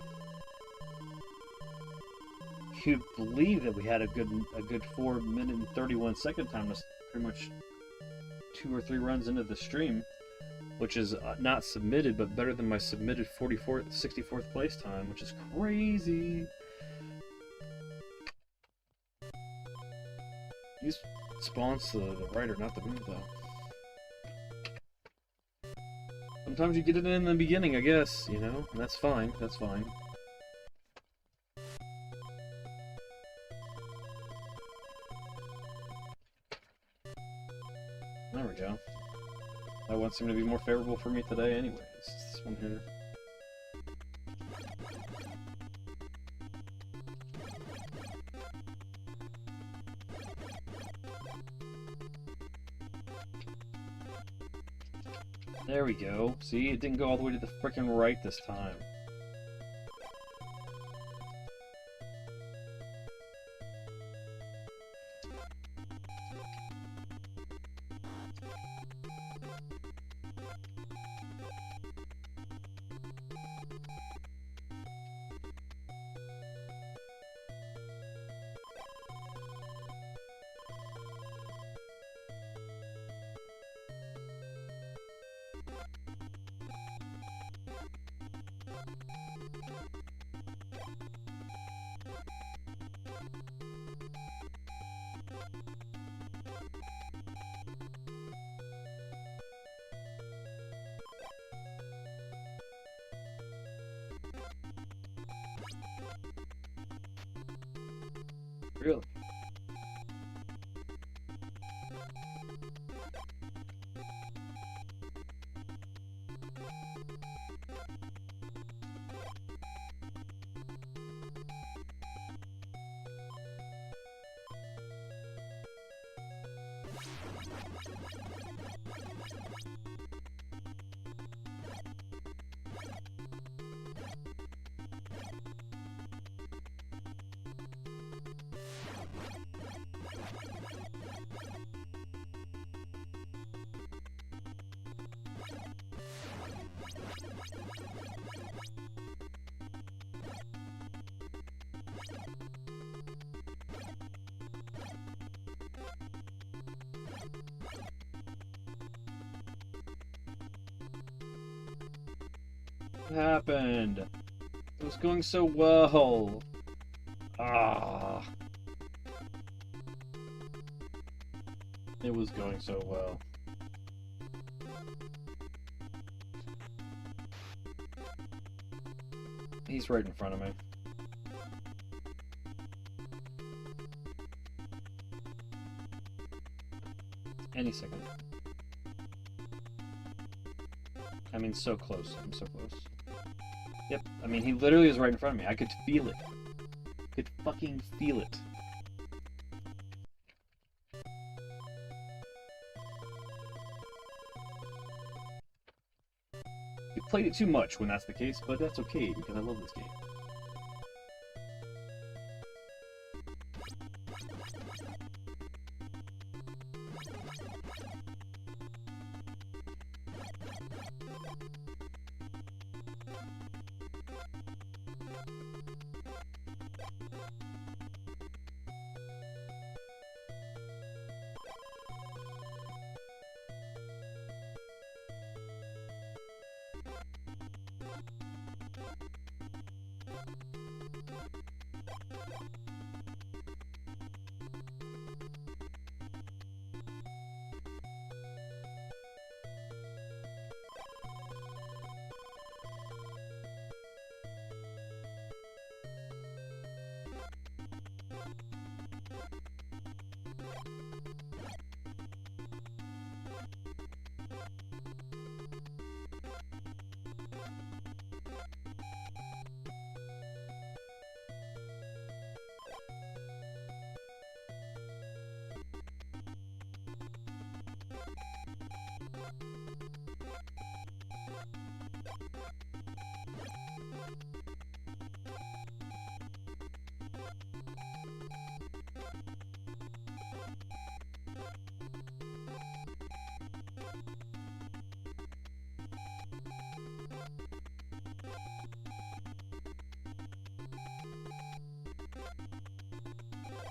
You'd believe that we had a good 4-minute and 31-second time. That's pretty much 2 or 3 runs into the stream, which is not submitted, but better than my submitted 64th place time, which is crazy. Use spawns the writer, not the move, though. Sometimes you get it in the beginning, I guess, you know? And that's fine, that's fine. There we go. That one seemed to be more favorable for me today anyways. This one here. There we go. See, it didn't go all the way to the frickin' right this time. Really? What happened? It was going so well. Ah. It was going so well. He's right in front of me. Any second. I mean, so close. I'm so close. Yep. I mean, he literally is right in front of me. I could feel it. I could fucking feel it. You played it too much when that's the case, but that's okay because I love this game.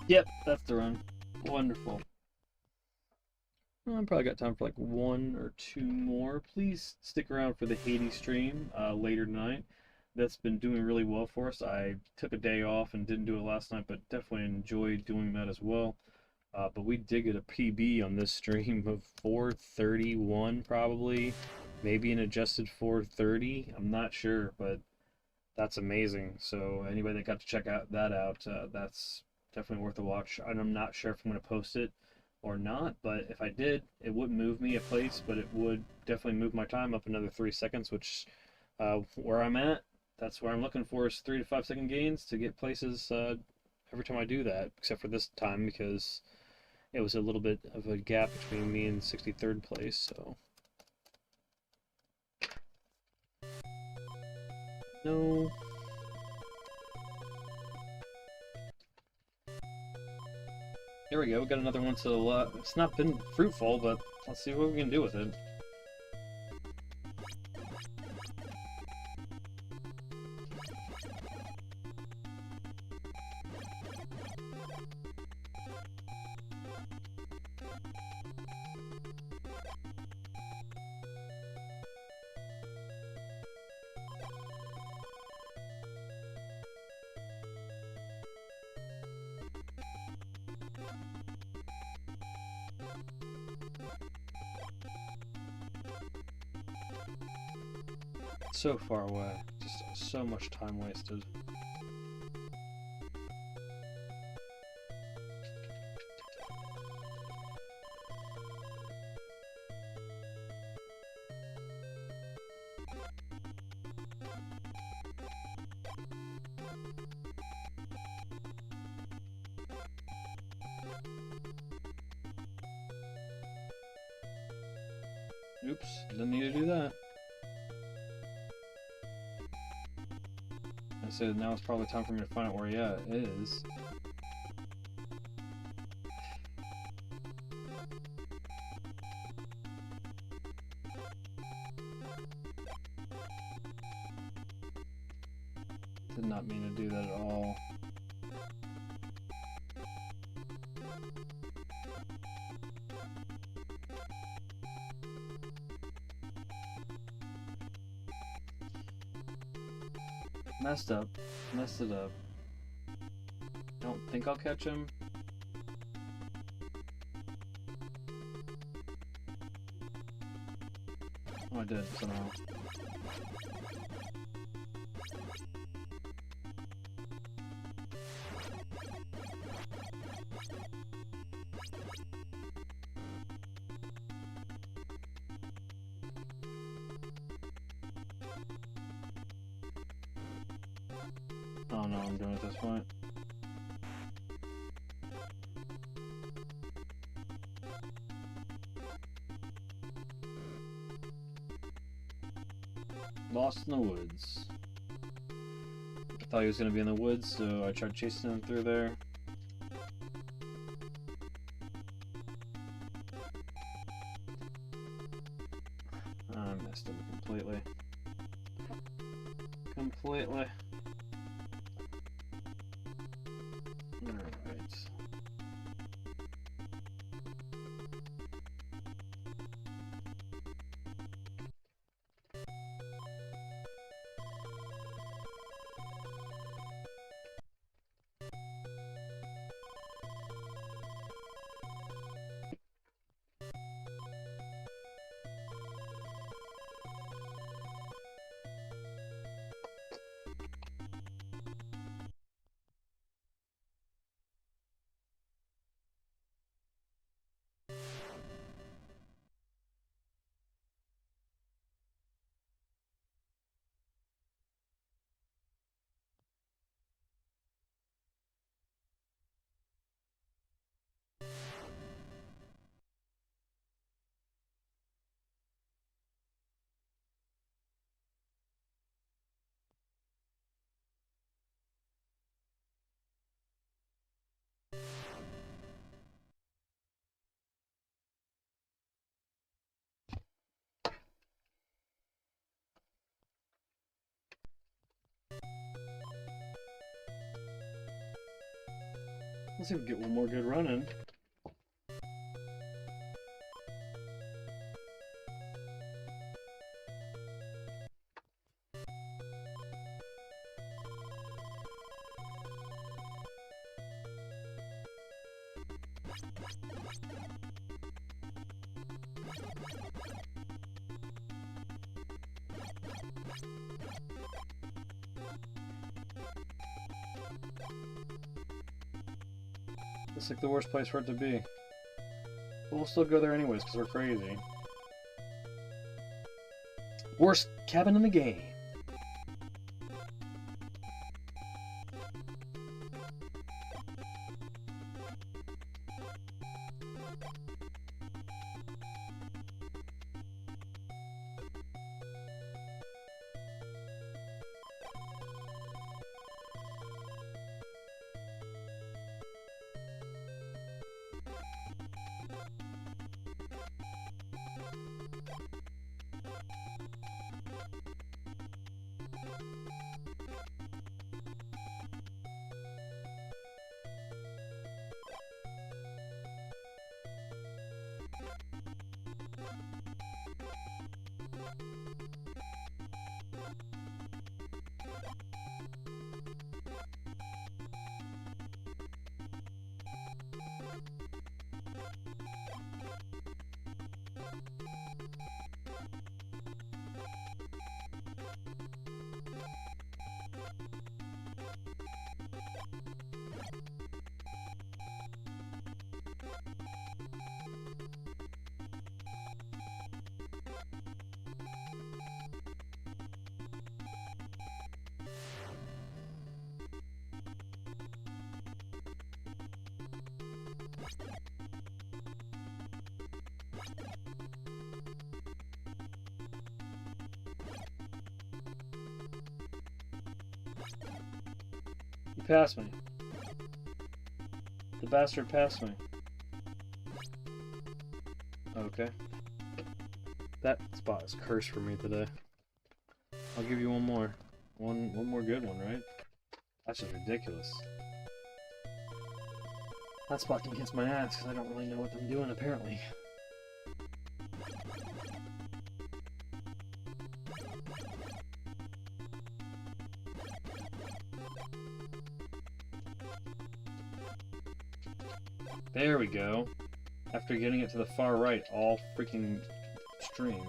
Yep, that's the run. Wonderful. Well, I've probably got time for like one or two more. Please stick around for the Hades stream later tonight. That's been doing really well for us. I took a day off and didn't do it last night, but definitely enjoyed doing that as well. But we did get a PB on this stream of 431 probably, maybe an adjusted 430. I'm not sure, but that's amazing. So anybody that got to check that out, that's definitely worth a watch. And I'm not sure if I'm going to post it or not, but if I did, it wouldn't move me a place, but it would definitely move my time up another 3 seconds, which where I'm at, that's where I'm looking for is 3 to 5 second gains to get places every time I do that, except for this time because it was a little bit of a gap between me and 63rd place, so. No. There we go, we got another one to the left. It's not been fruitful, but let's see what we can do with it. So far away, just so much time wasted. Oops, didn't need to do that. I said now it's probably time for me to find out where he is. Did not mean to do that at all. Messed up. Messed it up. Don't think I'll catch him. Oh, I did somehow. Oh no, I'm doing it at this point. Lost in the woods. I thought he was going to be in the woods, so I tried chasing him through there. I messed him completely. Completely. Alright. Let's see if we can get one more good run in. It's like the worst place for it to be. But we'll still go there anyways because we're crazy. Worst cabin in the game. You passed me. The bastard passed me. Okay. That spot is cursed for me today. I'll give you one more. One more good one, right? That's just ridiculous. That spot can kiss my ass because I don't really know what I'm doing apparently. There we go. After getting it to the far right, all freaking stream.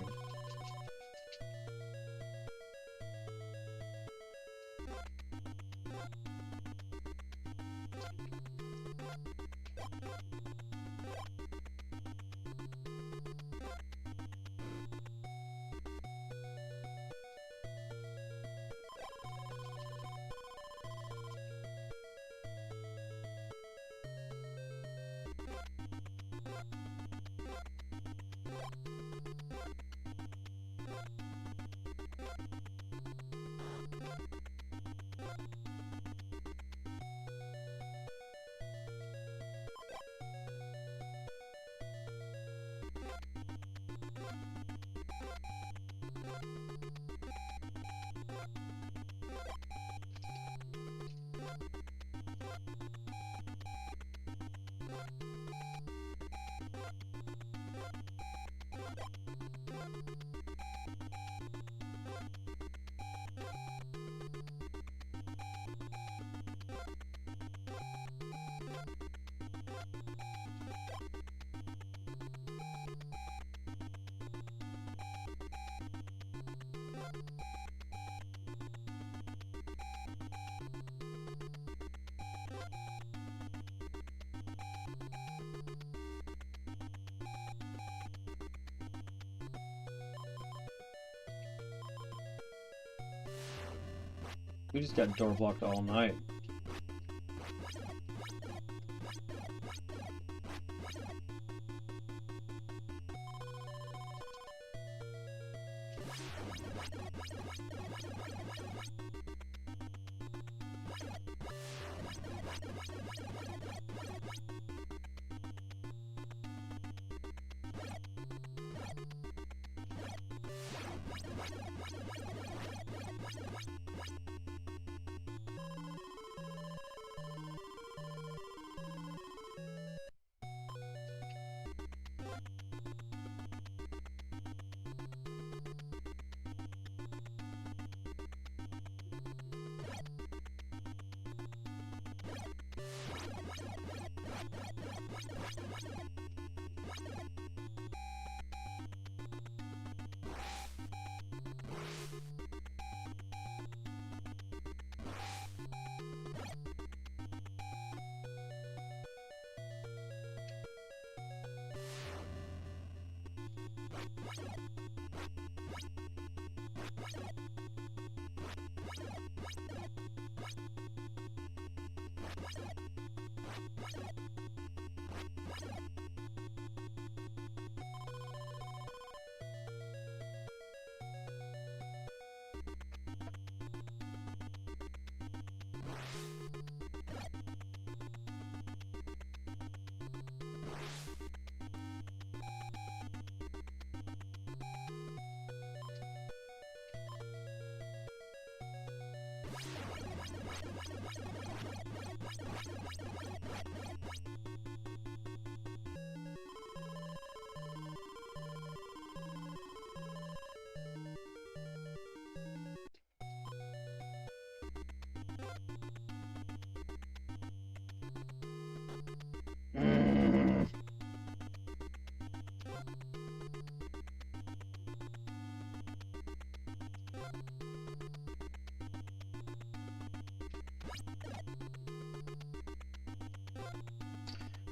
We just got door blocked all night.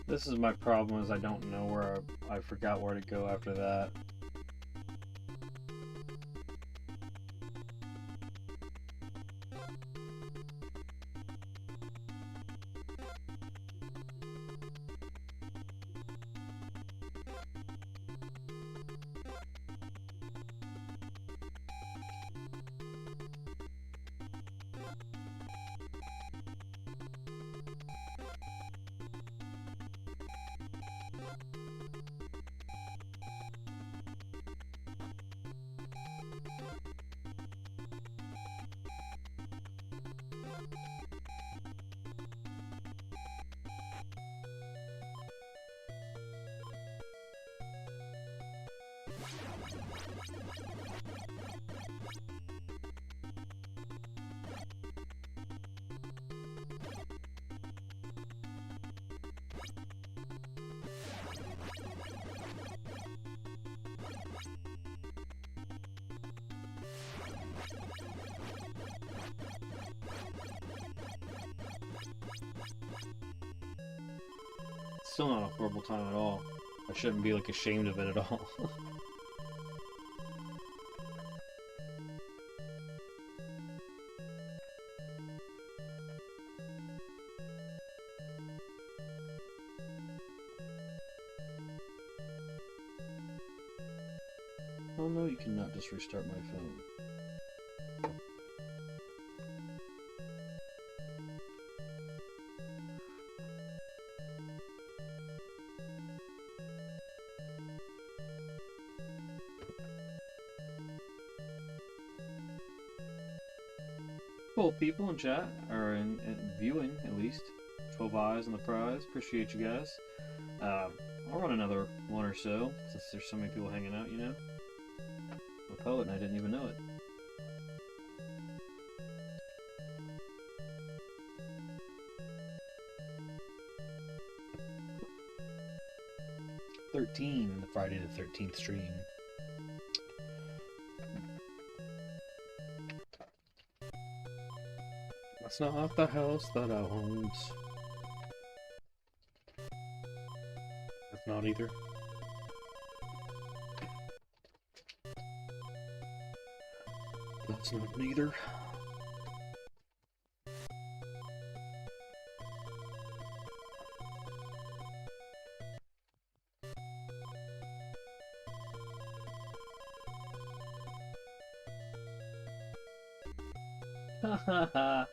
This is my problem, is I don't know where I forgot where to go after that. Still not a horrible time at all. I shouldn't be like ashamed of it at all. Oh no, you cannot just restart my phone. Cool people in chat, or in viewing at least. 12 eyes on the prize. Appreciate you guys. I'll run another one or so, since there's so many people hanging out, you know. I'm a poet and I didn't even know it. The Friday the 13th stream. That's not the house that I want. That's not either. That's not neither. Ha ha ha.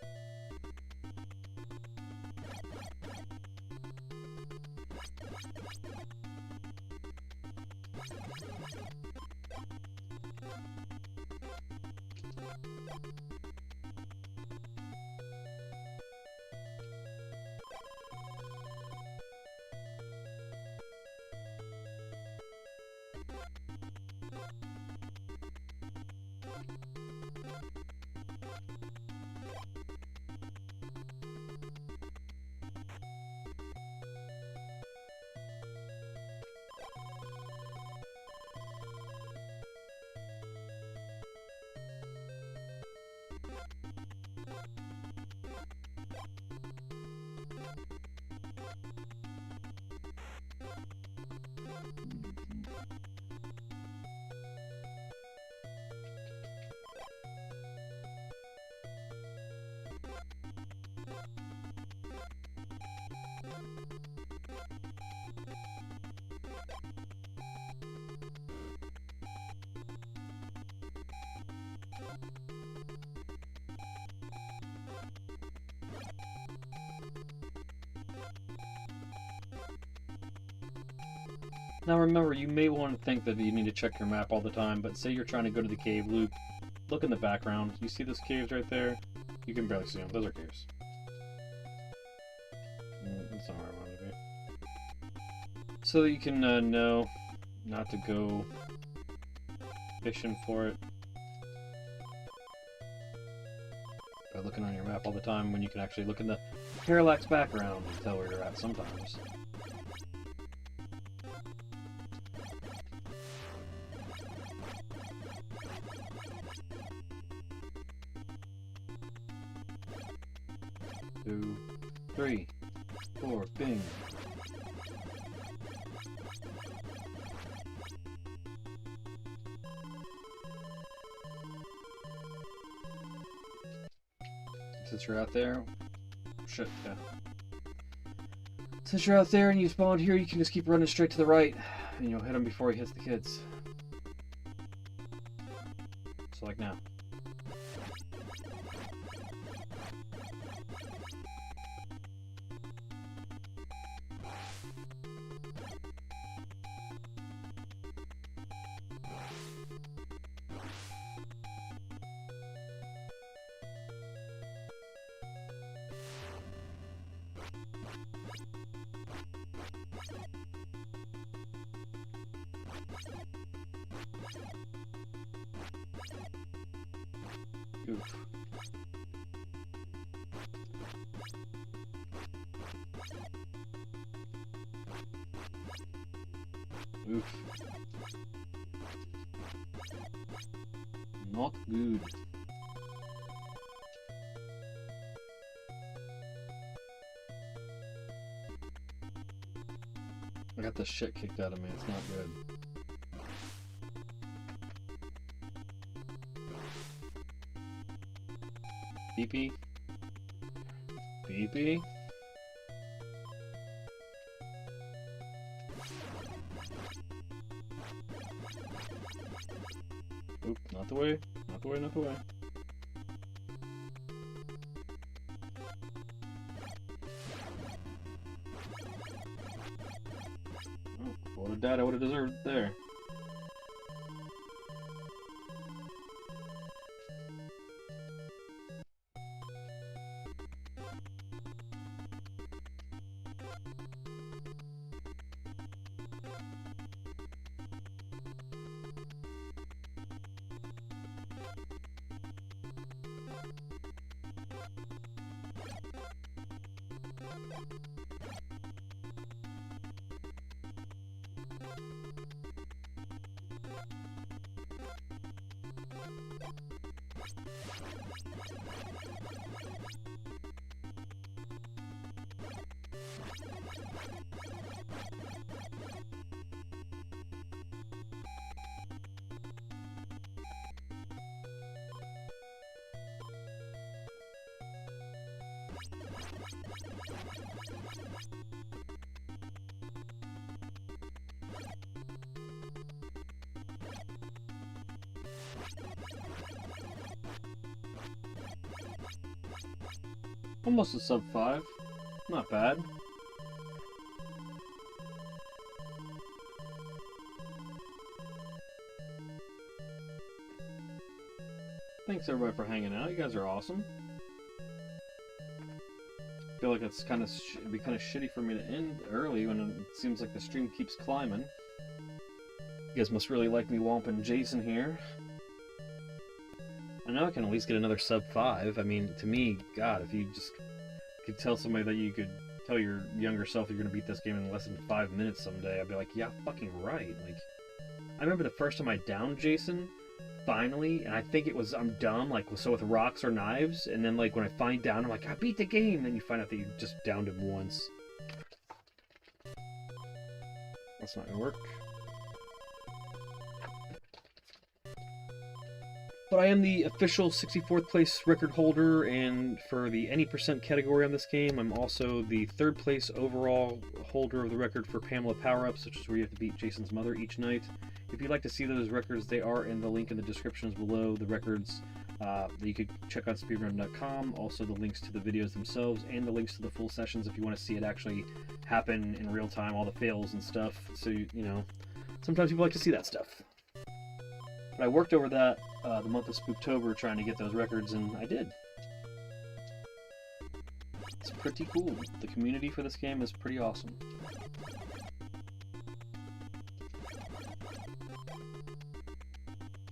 Now remember, you may want to think that you need to check your map all the time, but say you're trying to go to the cave loop, look in the background. You see those caves right there? You can barely see them. Those are caves. That's not where I wanted to be. So that you can know not to go fishing for it by looking on your map all the time, when you can actually look in the parallax background and tell where you're at sometimes. Two, three, four, bing. Since you're out there, shit, yeah. Since you're out there and you spawned here, you can just keep running straight to the right, and you'll hit him before he hits the kids. So like now. Oof. Oof. Not good. I got the shit kicked out of me. It's not good. Beepy. Beepy. Oop, not the way. Not the way, not the way. Oh, if I would have died, I would have deserved it there. Almost a sub 5. Not bad. Thanks everybody for hanging out. You guys are awesome. I feel like it's kind of it'd be kind of shitty for me to end early when it seems like the stream keeps climbing. You guys must really like me womping Jason here. I know I can at least get another sub 5. I mean, to me, God, if you just could tell somebody that you could tell your younger self you're gonna beat this game in less than 5 minutes someday, I'd be like, yeah, fucking right. Like, I remember the first time I downed Jason, finally, and I think it was, I'm dumb, like, so with rocks or knives, and then, like, when I find down, I'm like, I beat the game, and then you find out that you just downed him once. That's not gonna work. But I am the official 64th place record holder, and for the any percent category on this game, I'm also the 3rd place overall holder of the record for Pamela power-ups, which is where you have to beat Jason's mother each night. If you'd like to see those records, they are in the link in the descriptions below. The records that you could check out speedrun.com, also the links to the videos themselves, and the links to the full sessions if you want to see it actually happen in real time, all the fails and stuff. So, you know, sometimes people like to see that stuff. But I worked over that the month of Spooktober trying to get those records, and I did. It's pretty cool. The community for this game is pretty awesome.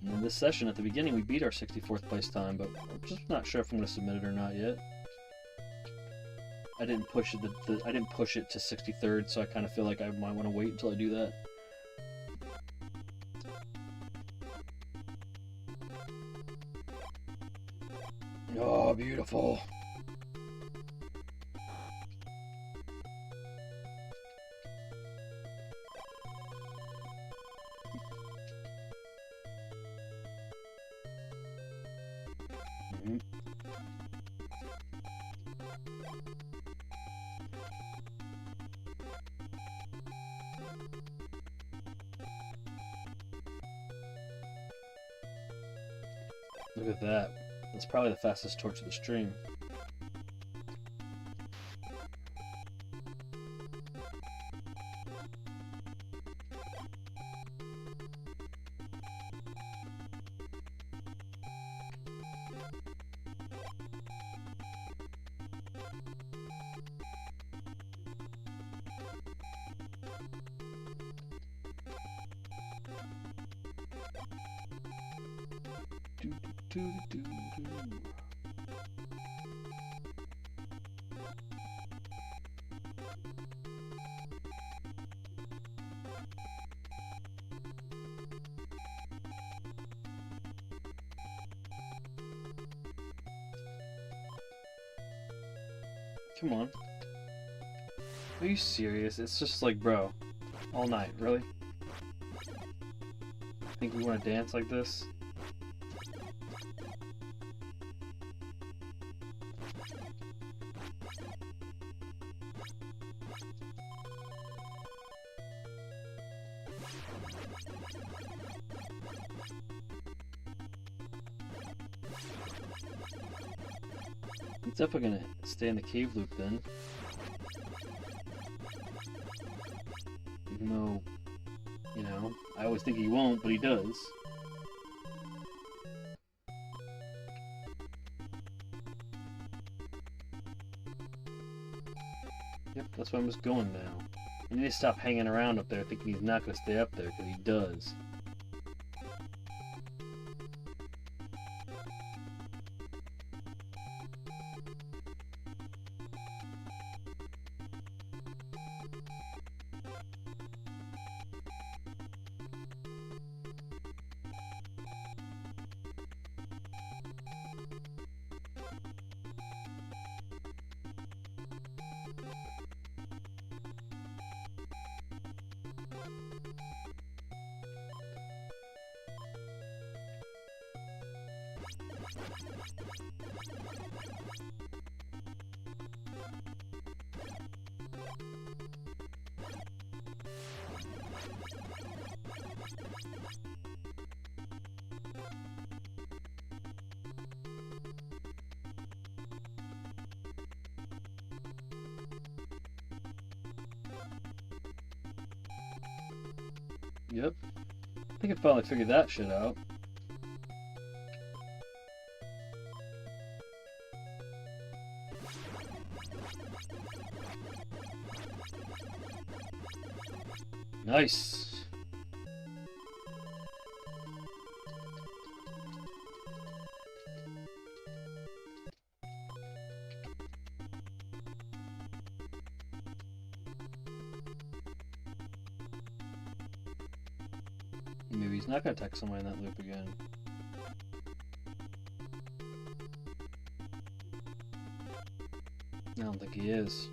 And in this session, at the beginning, we beat our 64th place time, but I'm just not sure if I'm going to submit it or not yet. I didn't push it. I didn't push it to 63rd, so I kind of feel like I might want to wait until I do that. Oh, beautiful. Look at that. That's probably the fastest torch of the stream. Come on. Are you serious? It's just like, bro, all night, really? Think we want to dance like this? He's definitely gonna stay in the cave loop then. Even though, you know, I always think he won't, but he does. Yep, that's why I'm just going now. I need to stop hanging around up there thinking he's not gonna stay up there, because he does. Yep. I think I finally figured that shit out. Nice. Maybe he's not gonna attack someone in that loop again. I don't think he is.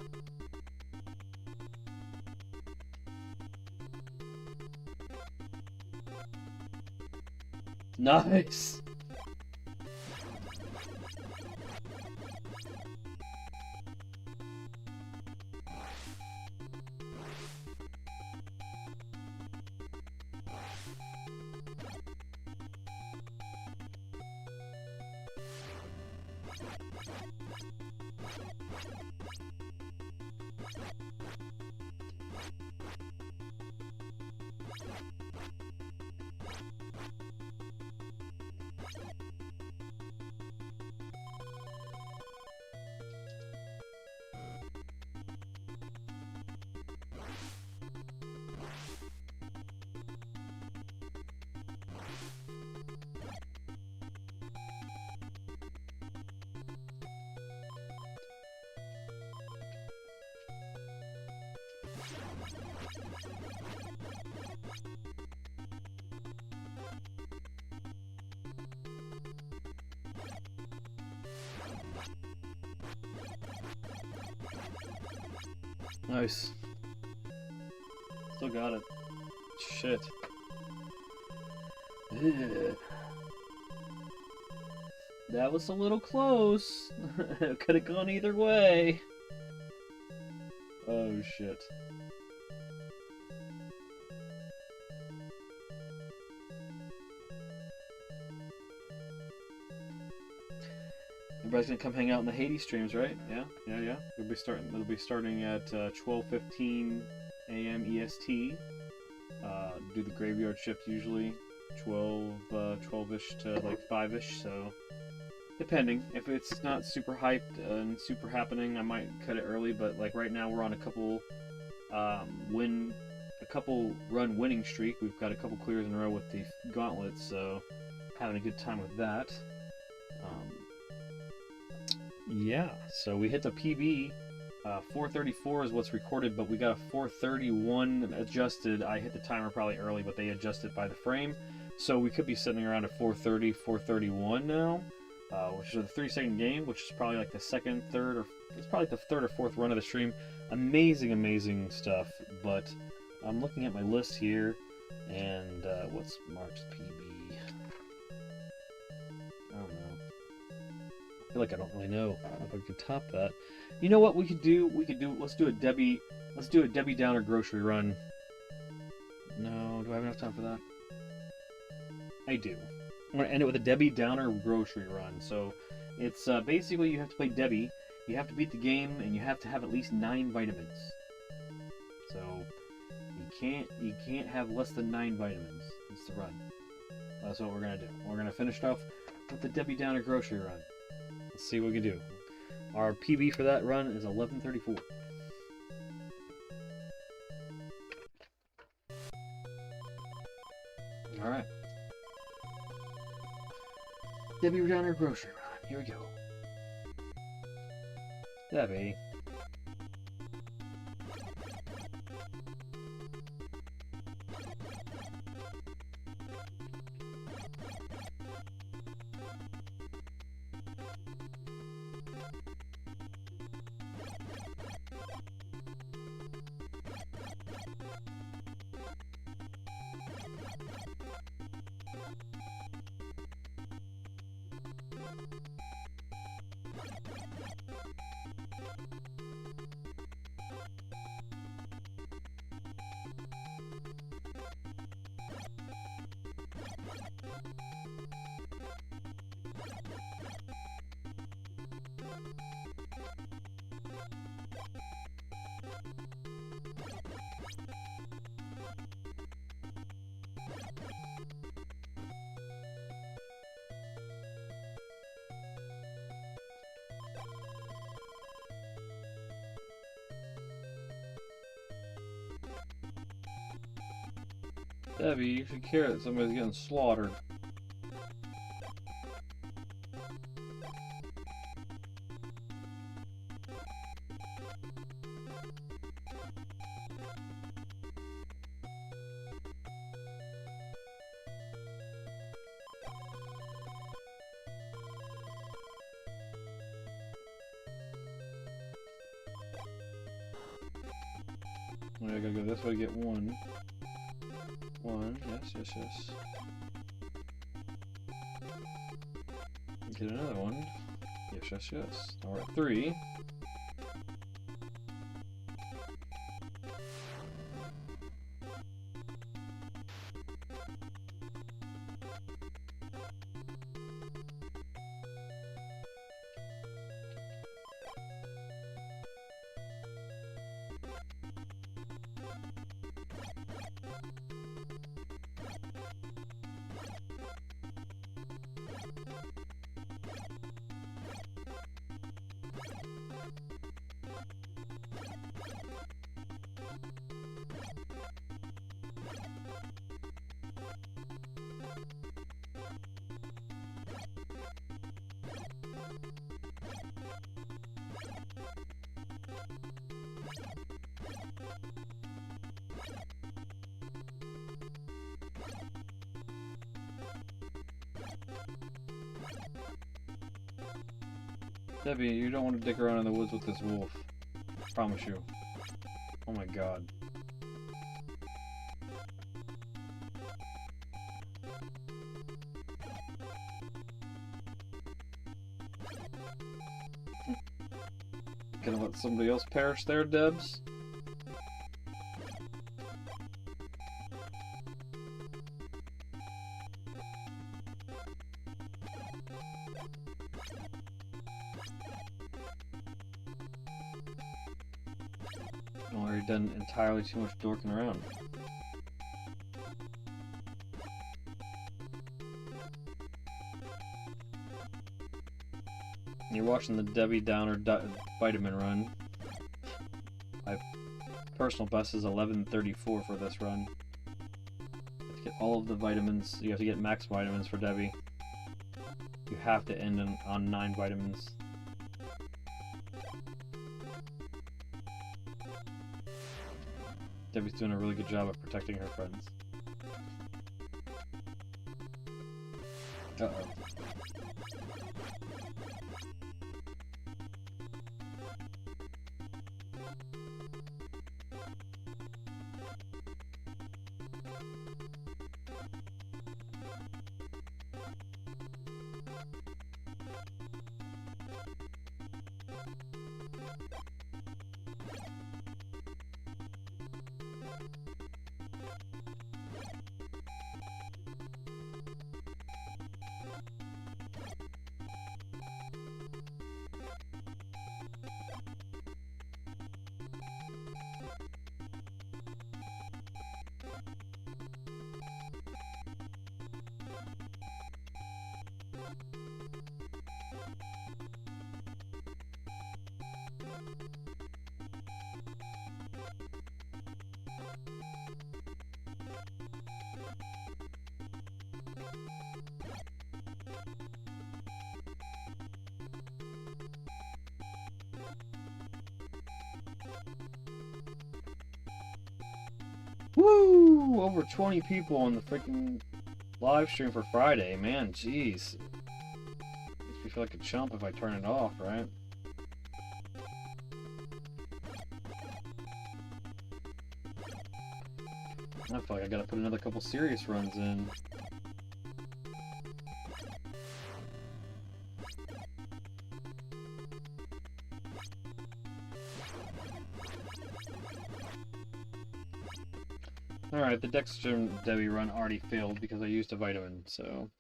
Nice! Nice. Still got it. Shit. Ugh. That was a little close. Could have gone either way. Oh shit. Everybody's gonna come hang out in the Hades streams, right? Yeah. It'll be starting at 12:15 a.m. EST. Do the graveyard shift usually 12-ish to like 5-ish. So depending, if it's not super hyped and super happening, I might cut it early. But like right now, we're on a couple run winning streak. We've got a couple clears in a row with the gauntlets, so having a good time with that. Yeah, so we hit the PB. 434 is what's recorded, but we got a 431 adjusted. I hit the timer probably early, but they adjusted by the frame. So we could be sitting around a 430, 431 now, which is a 3-second game, which is probably like the second, third, or it's probably the third or fourth run of the stream. Amazing, amazing stuff. But I'm looking at my list here, and what's Mark's PB? I don't know. I feel like I don't really know if I could top that. You know what we could do? Let's do a Debbie Downer grocery run. No, do I have enough time for that? I do. I'm gonna end it with a Debbie Downer grocery run. So it's basically you have to play Debbie, you have to beat the game, and you have to have at least 9 vitamins. So you can't have less than 9 vitamins. It's the run. That's what we're gonna do. We're gonna finish it off with the Debbie Downer grocery run. Let's see what we can do. Our PB for that run is 11:34. All right. Debbie Downer grocery run. Here we go. Debbie. Debbie, you should care that somebody's getting slaughtered. I gotta go this way to get one. One, yes, yes, yes. Get another one. Yes, yes, yes. Alright, 3. Debbie, you don't want to dick around in the woods with this wolf. Promise you. Oh my god. Gonna let somebody else perish there, Debs? Or you've done entirely too much dorking around. You're watching the Debbie Downer vitamin run. My personal best is 11:34 for this run. You have to get all of the vitamins. You have to get max vitamins for Debbie. You have to end on 9 vitamins. Debbie's doing a really good job of protecting her friends. Uh-oh. Woo! Over 20 people on the freaking live stream for Friday. Man, jeez. Makes me feel like a chump if I turn it off, right? I feel like I gotta put another couple serious runs in. Alright, the Dexter Debbie run already failed because I used a vitamin, so...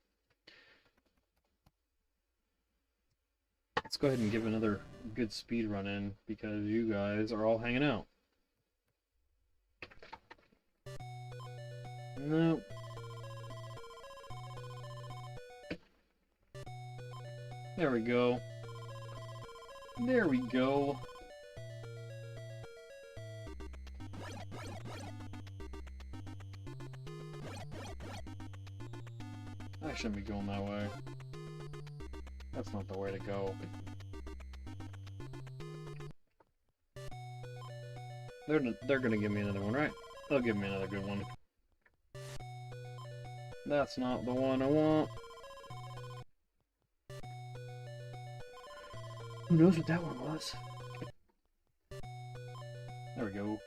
Let's go ahead and give another good speed run in, because you guys are all hanging out. Nope. There we go. There we go. I shouldn't be going that way. That's not the way to go. They're gonna give me another one, right? They'll give me another good one. That's not the one I want. Who knows what that one was? There we go.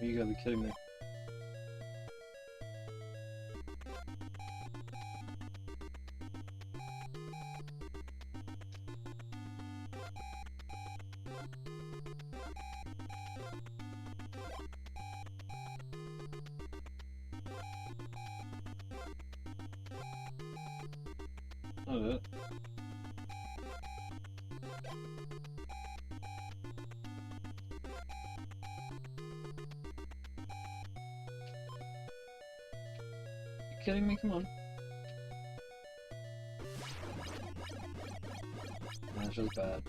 You gotta be kidding me. Oh, you kidding me? Come on. That's just bad.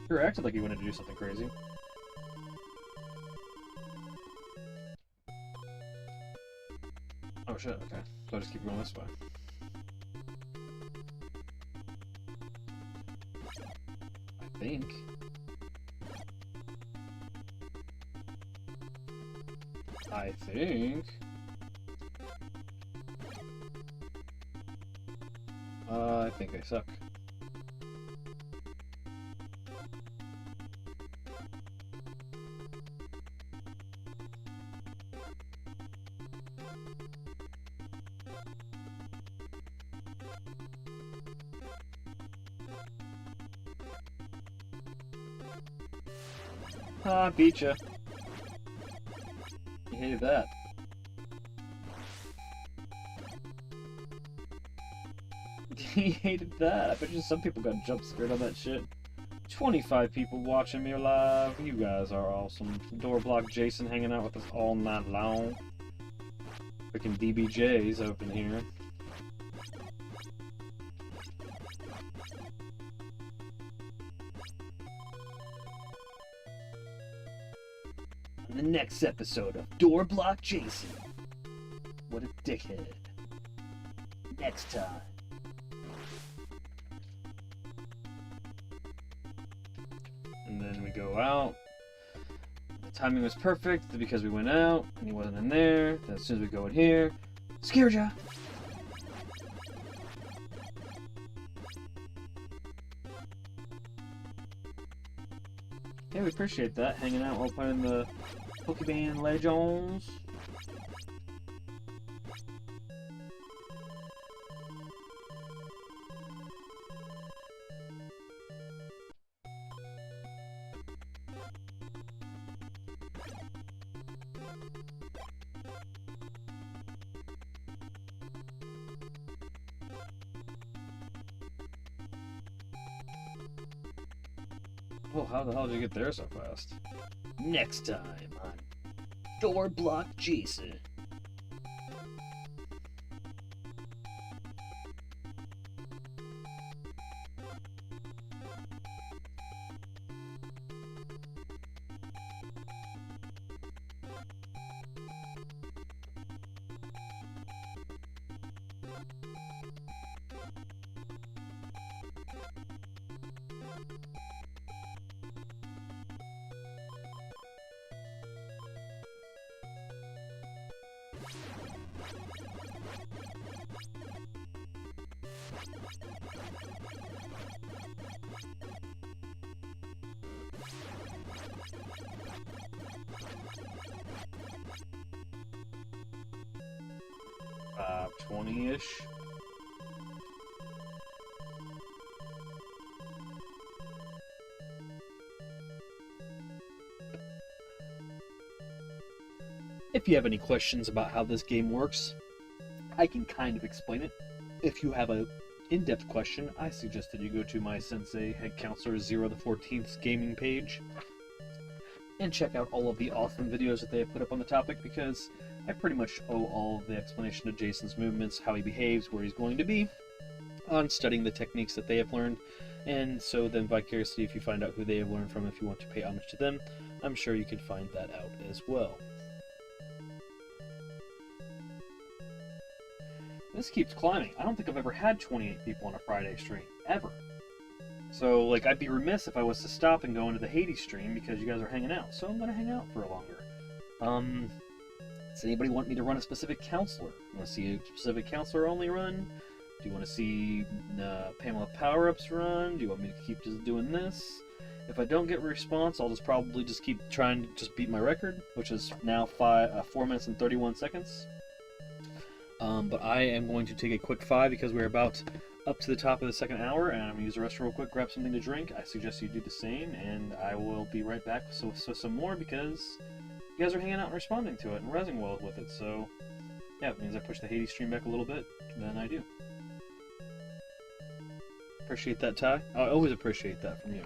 Sure acted like he wanted to do something crazy. Oh shit, okay. So I just keep going this way. I think. I think I suck. Ah, beat ya. You hated that. He hated that. I bet you some people got jump scared on that shit. 25 people watching me live. You guys are awesome. Door block Jason hanging out with us all night long. Freaking DBJ's open here. On the next episode of Door Block Jason. What a dickhead. Next time. And then we go out. The timing was perfect because we went out and he wasn't in there. Then as soon as we go in here, scared ya. Yeah, we appreciate that. Hanging out while playing the Pokemon Legends. Oh, how the hell did you get there so fast? Next time on Door Block Jason. Uh, 20-ish. If you have any questions about how this game works, I can kind of explain it. If you have an in-depth question, I suggest that you go to my Sensei Head Counselor 0 the 14th's gaming page and check out all of the awesome videos that they have put up on the topic, because I pretty much owe all of the explanation of Jason's movements, how he behaves, where he's going to be, on studying the techniques that they have learned. And so then vicariously, if you find out who they have learned from, if you want to pay homage to them, I'm sure you can find that out as well. This keeps climbing. I don't think I've ever had 28 people on a Friday stream. Ever. So, like, I'd be remiss if I was to stop and go into the Hades stream because you guys are hanging out. So I'm going to hang out for longer. Does anybody want me to run a specific counselor? You want to see a specific counselor only run? Do you want to see Pamela Power-Ups run? Do you want me to keep just doing this? If I don't get a response, I'll just probably just keep trying to just beat my record, which is now 4 minutes and 31 seconds. But I am going to take a quick 5 because we're about up to the top of the second hour, and I'm going to use the restroom real quick, grab something to drink. I suggest you do the same, and I will be right back with some more because you guys are hanging out and responding to it and rezzing well with it. So, yeah, it means I push the Hades stream back a little bit, then I do. Appreciate that, Ty. I always appreciate that from you.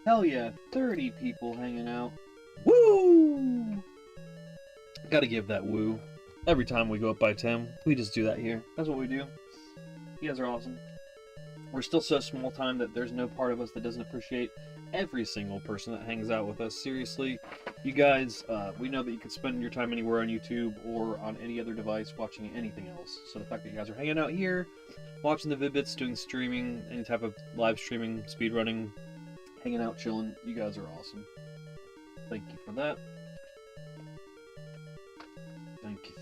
Hell yeah, 30 people hanging out. Woo! Gotta give that woo. Every time we go up by 10, we just do that here. That's what we do. You guys are awesome. We're still so small time that there's no part of us that doesn't appreciate every single person that hangs out with us. Seriously, you guys, we know that you can spend your time anywhere on YouTube or on any other device watching anything else. So the fact that you guys are hanging out here, watching the Vid-Bits, doing streaming, any type of live streaming, speedrunning, hanging out, chilling, you guys are awesome. Thank you for that.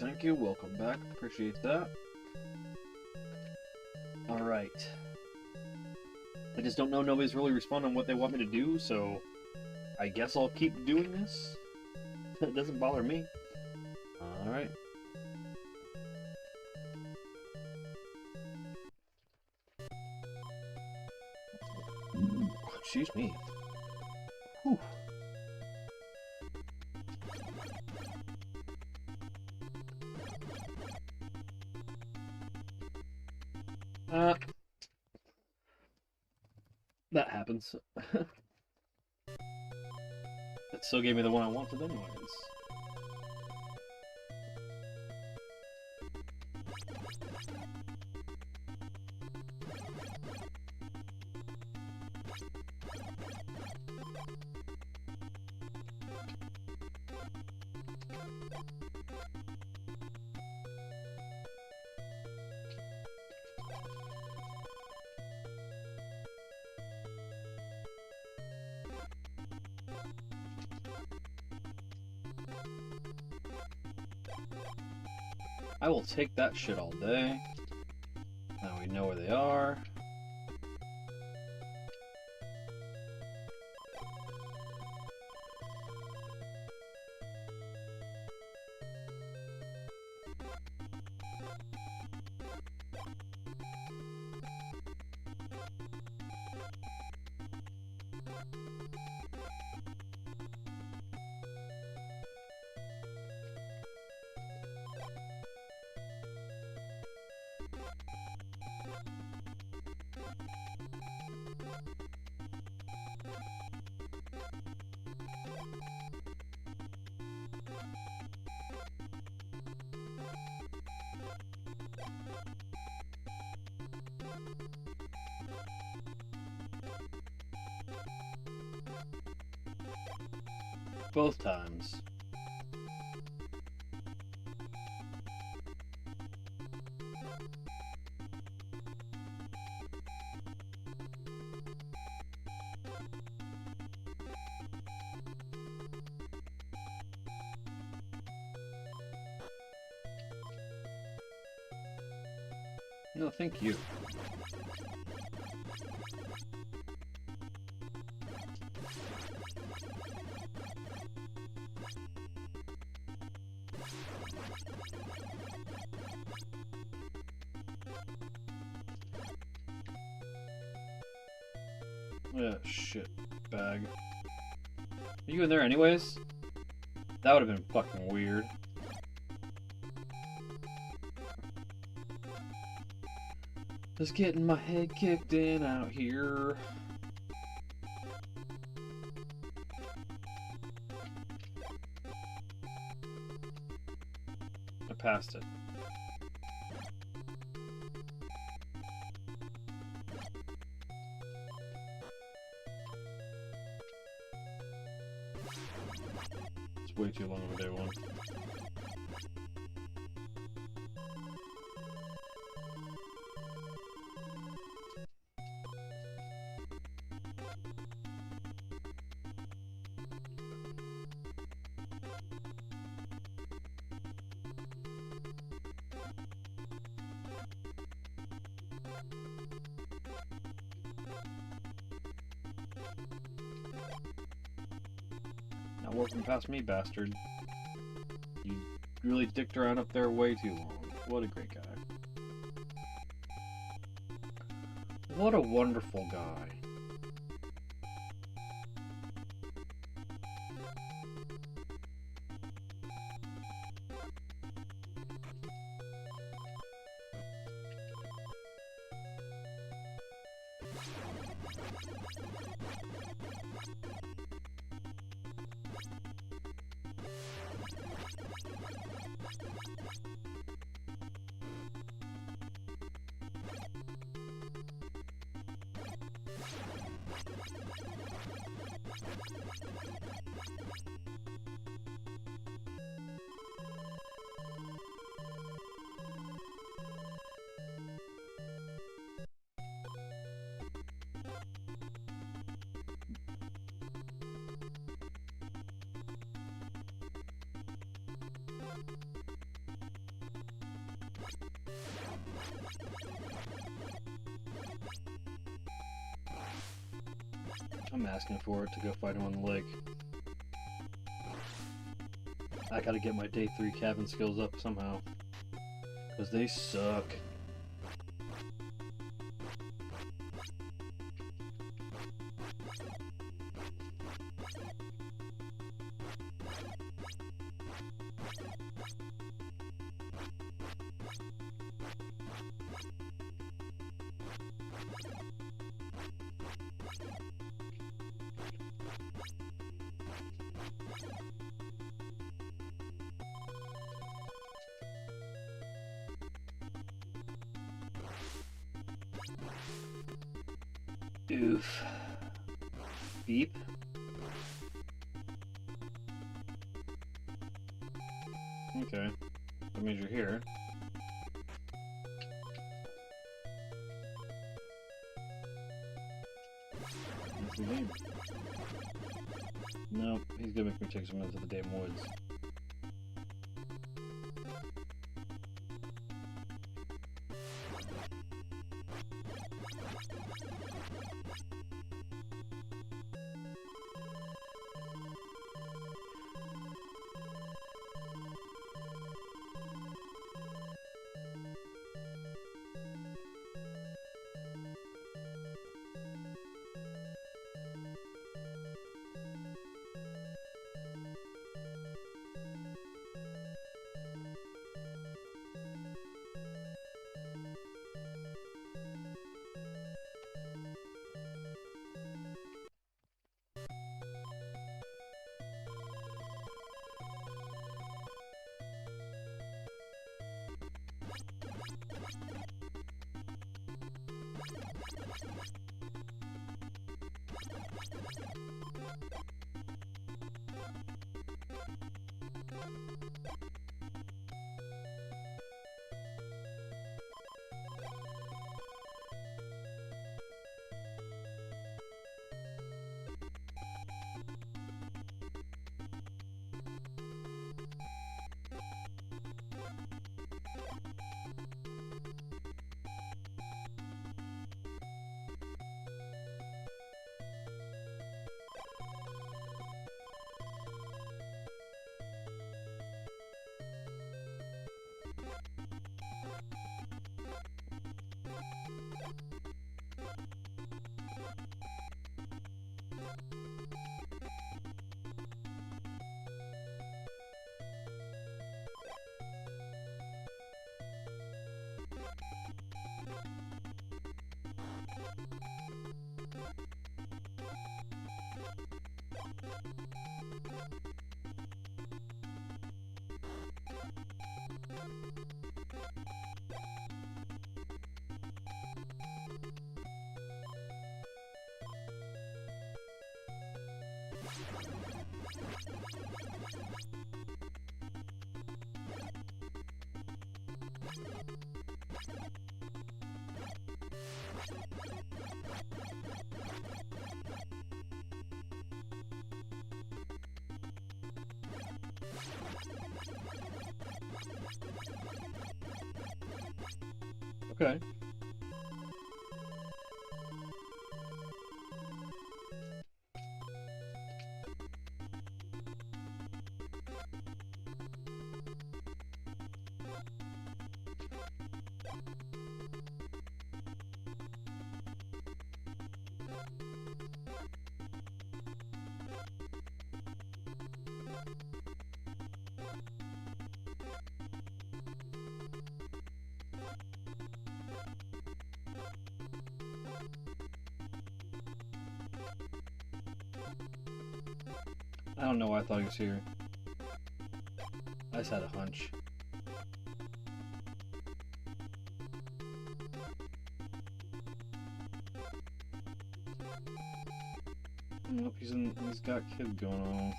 Thank you. Welcome back. Appreciate that. Alright. I just don't know. Nobody's really responding on what they want me to do, so I guess I'll keep doing this. It doesn't bother me. Alright. Excuse me. Whew. That happens. That still gave me the one I wanted anyways. I will take that shit all day. Now we know where they are. Both times. No, thank you. Yeah, shit bag. Are you in there anyways? That would have been fucking weird. Just getting my head kicked in out here. I passed it. It's way too long of a day one. Not working past me, bastard. You really dicked around up there way too long. What a great guy. What a wonderful guy. I'm asking for it to go fight him on the lake. I gotta get my day 3 cabin skills up somehow. Because they suck. Oof. Beep. Okay. That means you're here. What's the game? No, he's gonna make me take some into the damn woods. Okay. I don't know why I thought he was here. I just had a hunch. Nope, he's got kid going on.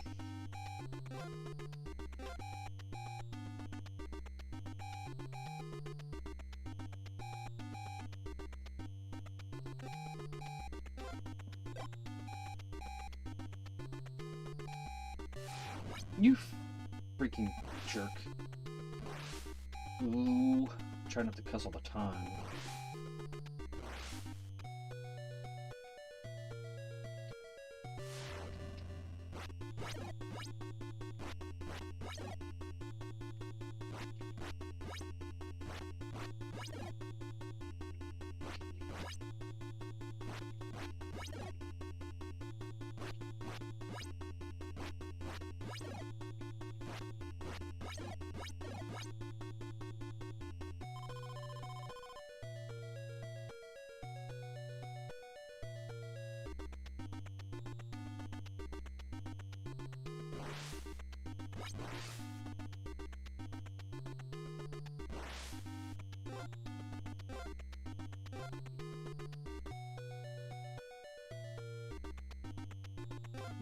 You freaking jerk. Ooh, try not to cuss all the time.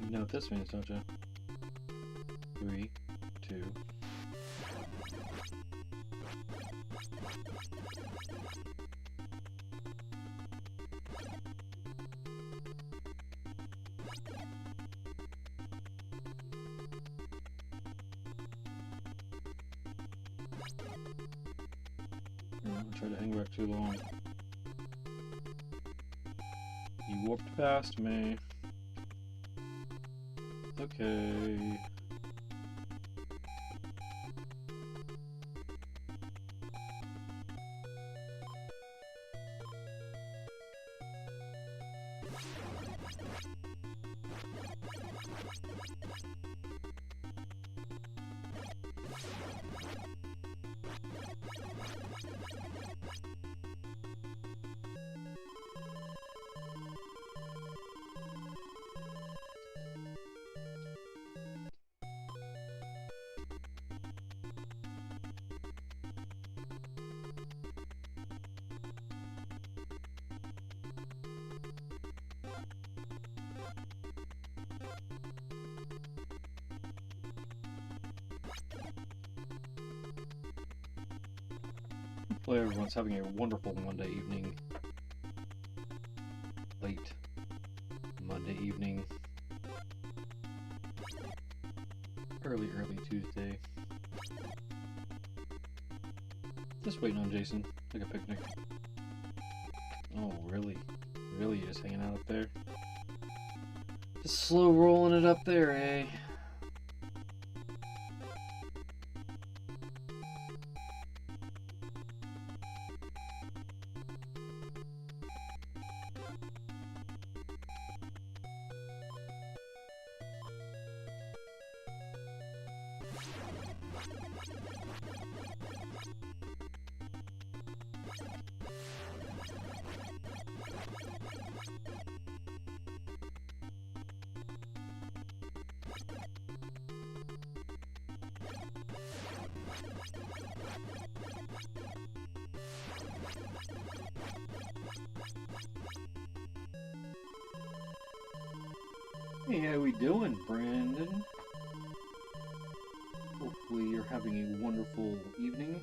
You know what this means, don't you? 3, 2. I tried to hang back too long. You warped past me. Okay. Hopefully everyone's having a wonderful Monday evening. Late Monday evening. Early Tuesday. Just waiting on Jason, like a picnic. Oh, really? Really, just hanging out up there? Just slow rolling it up there, eh? Hey, how we doing, Brandon? Hopefully you're having a wonderful evening.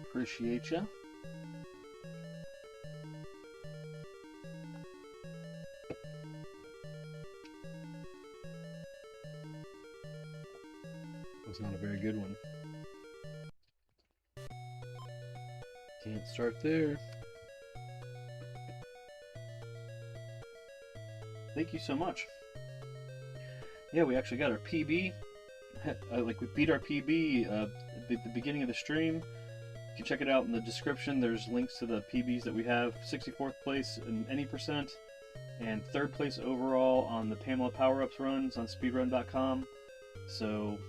Appreciate ya. Was not a very good one. Can't start there. Thank you so much. Yeah, we actually got our PB. Like, we beat our PB at the beginning of the stream. You can check it out in the description. There's links to the PBs that we have. 64th place in any percent, and 3rd place overall on the Pamela Power-Ups runs on speedrun.com. So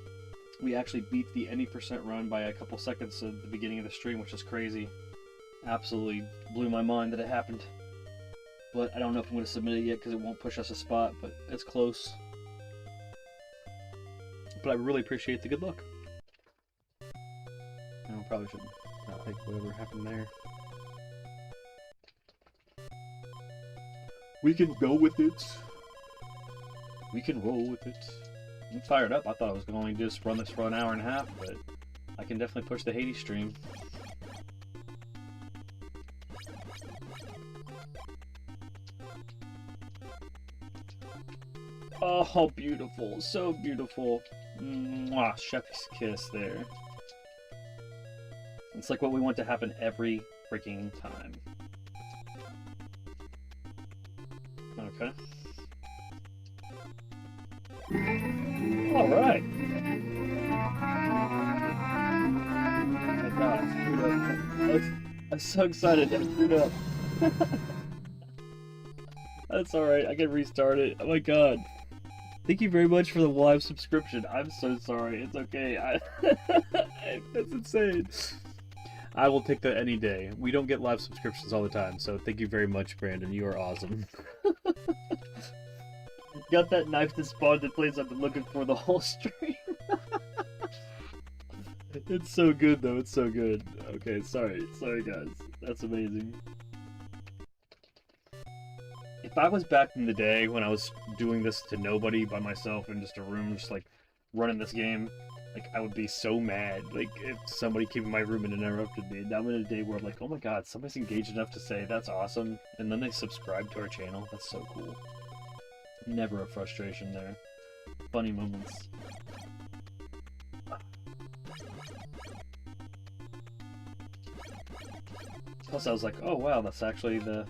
we actually beat the any percent run by a couple seconds at the beginning of the stream, which is crazy. Absolutely blew my mind that it happened. But I don't know if I'm going to submit it yet because it won't push us a spot, but it's close. but I really appreciate the good luck. No, probably shouldn't take whatever happened there. We can go with it. We can roll with it. I'm fired up. I thought I was going to just run this for an hour and a half, but I can definitely push the Hades stream. Oh, beautiful. So beautiful. Mwah, chef's kiss there. It's like what we want to happen every freaking time. Okay. Alright. Oh my god, I screwed up. I'm so excited I screwed up. That's alright, I can restart it. Oh my god. Thank you very much for the live subscription. I'm so sorry. It's okay. That's insane. I will take that any day. We don't get live subscriptions all the time, so thank you very much, Brandon. You are awesome. Got that knife that spawned in place I've been looking for the whole stream. It's so good, though. It's so good. Okay, sorry. Sorry, guys. That's amazing. If I was back in the day when I was doing this to nobody by myself in just a room, just like running this game, like I would be so mad. Like if somebody came in my room and interrupted me. Now I'm in a day where I'm like, oh my god, somebody's engaged enough to say that's awesome, and then they subscribe to our channel. That's so cool. Never a frustration there. Funny moments. Plus I was like, oh wow, that's actually the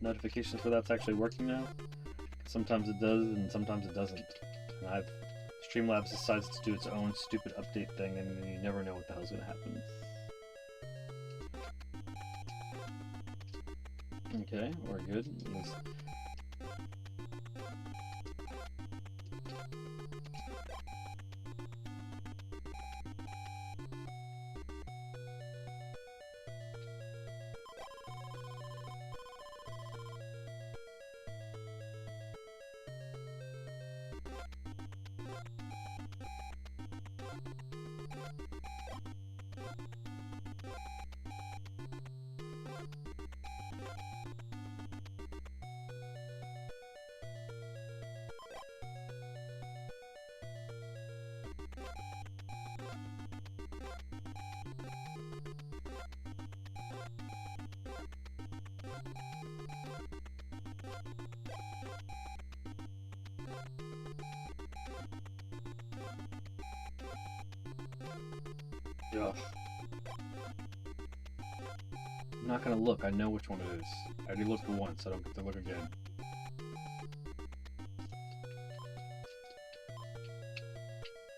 notifications for that's actually working now. Sometimes it does and sometimes it doesn't. And Streamlabs decides to do its own stupid update thing and you never know what the hell's gonna happen. Okay, we're good. Ugh. I'm not gonna look, I know which one it is. I already looked once, I don't get to look again.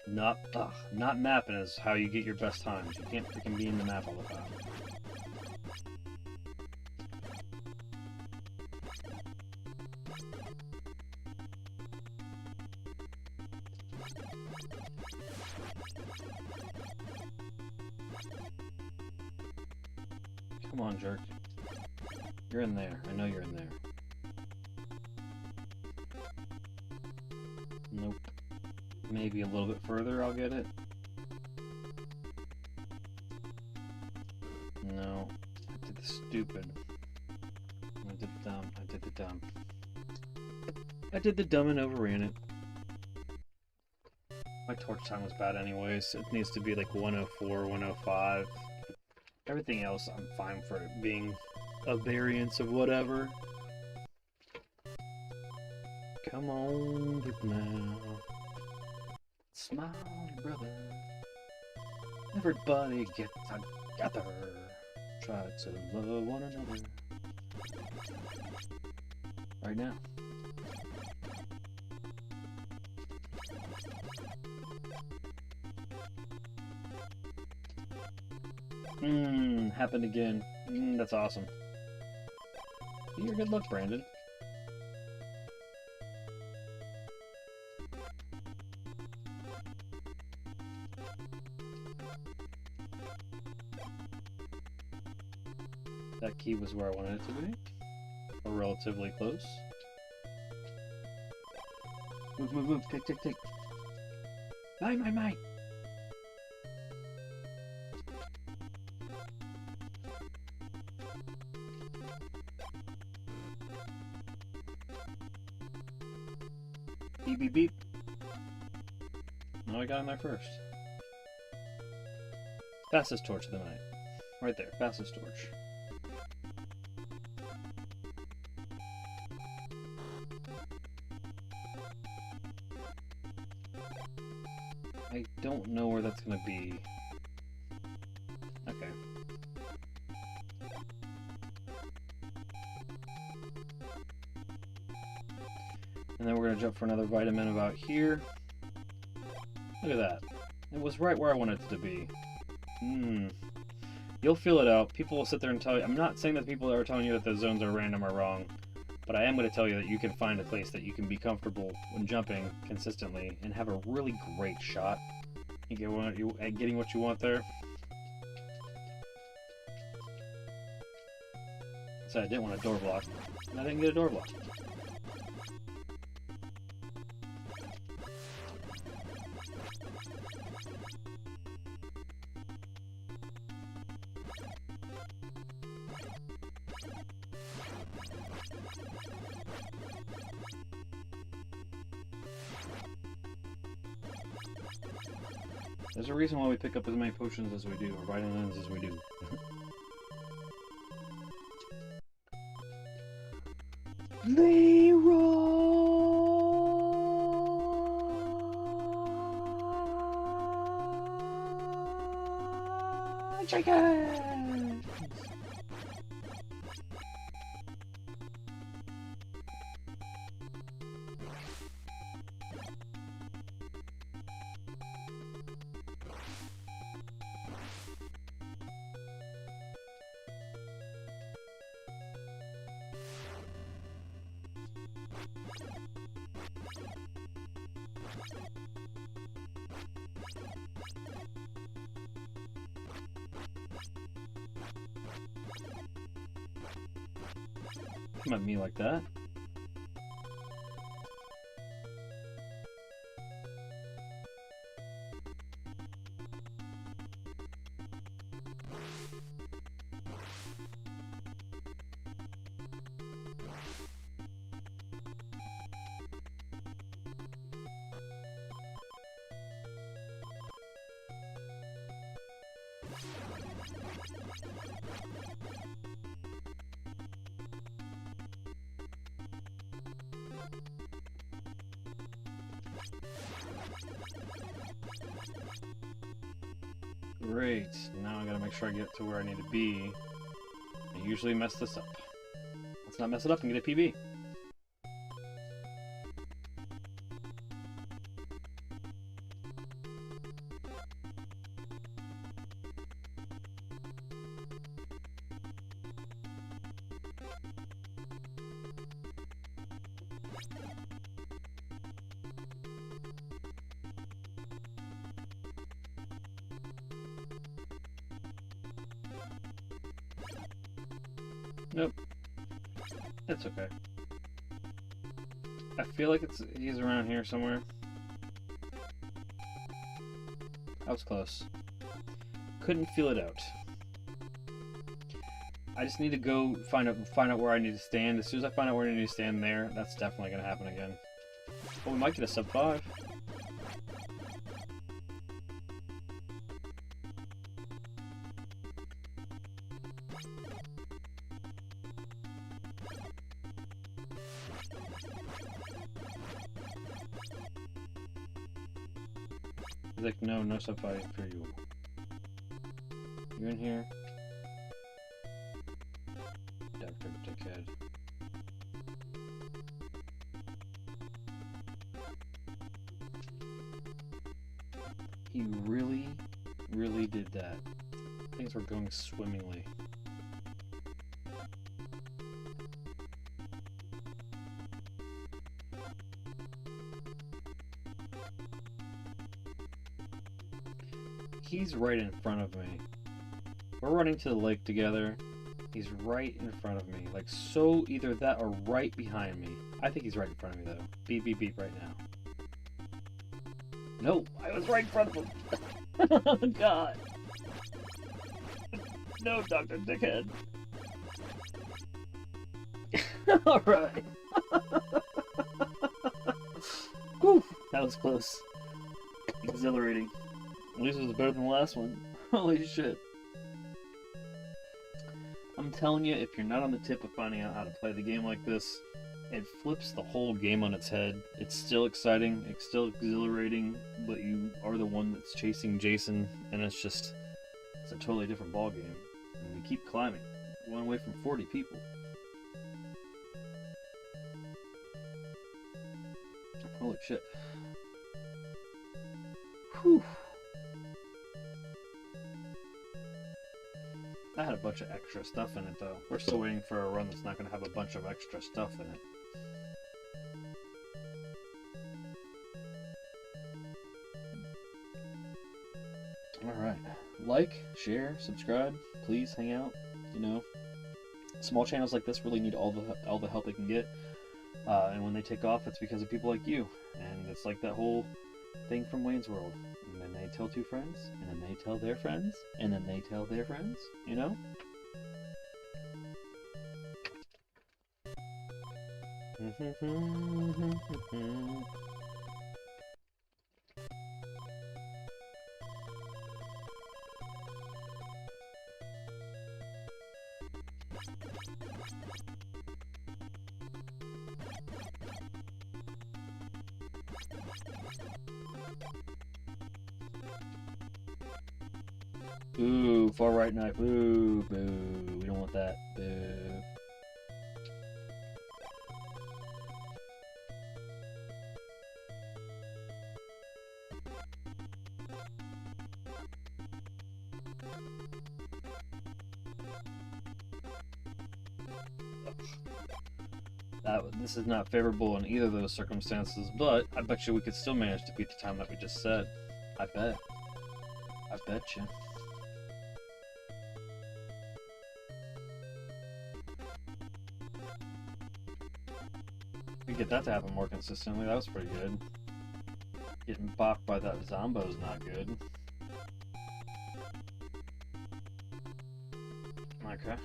Not mapping is how you get your best times. You can't freaking be in the map all the time. Come on, jerk. You're in there. I know you're in there. Nope. Maybe a little bit further I'll get it. No. I did the stupid. I did the dumb. I did the dumb. I did the dumb and overran it. My torch time was bad anyways. It needs to be like 104, 105. Everything else, I'm fine for it being a variance of whatever. Come on, now. Smile, brother. Everybody get together. Try to love one another. Right now. Happened again. That's awesome. You're good luck, Brandon. That key was where I wanted it to be. Or relatively close. Move, move, move. Tick, tick, tick. Mine. Beep, beep, beep. No, I got in there first. Fastest torch of the night. Right there, fastest torch. I don't know where that's gonna be. Okay. And then we're gonna jump for another vitamin about here. Look at that. It was right where I wanted it to be. You'll feel it out. People will sit there and tell you. I'm not saying that people that are telling you that the zones are random are wrong, but I am going to tell you that you can find a place that you can be comfortable when jumping consistently and have a really great shot at getting what you want there. So I didn't want a door block, and I didn't get a door block. There's a reason why we pick up as many potions as we do, or vitamins as we do. Leroy Jenkins! Come at me like that. Great, now I gotta make sure I get to where I need to be. I usually mess this up. Let's not mess it up and get a PB. Nope. That's okay. I feel like he's around here somewhere. I was close. Couldn't feel it out. I just need to go find out where I need to stand. As soon as I find out where I need to stand there, that's definitely gonna happen again. Oh, we might get a sub 5. He's like, no sub 5 for you. You in here? Dr. Dickhead. He really did that. Things were going swimmingly. He's right in front of me. We're running to the lake together. He's right in front of me. Like, so either that or right behind me. I think he's right in front of me, though. Beep, beep, beep right now. No, I was right in front of him. Oh, God. No, Dr. Dickhead. Alright. Whew, that was close. Exhilarating. At least it was better than the last one. Holy shit. I'm telling you, if you're not on the tip of finding out how to play the game like this, it flips the whole game on its head. It's still exciting, it's still exhilarating, but you are the one that's chasing Jason, and it's a totally different ball game. And we keep climbing. We're one away from 40 people. Holy shit. Whew. That had a bunch of extra stuff in it, though. We're still waiting for a run that's not going to have a bunch of extra stuff in it. Alright. Like, share, subscribe. Please hang out. You know, small channels like this really need all the help they can get. And when they take off, it's because of people like you. And it's like that whole thing from Wayne's World. And then they tell two friends, and then they tell their friends, and then they tell their friends, you know? Boo, far right knife. Boo, boo. We don't want that. Boo. This is not favorable in either of those circumstances, but I bet you we could still manage to beat the time that we just said. I bet. I bet you. We get that to happen more consistently. That was pretty good. Getting bopped by that Zombo is not good. Okay.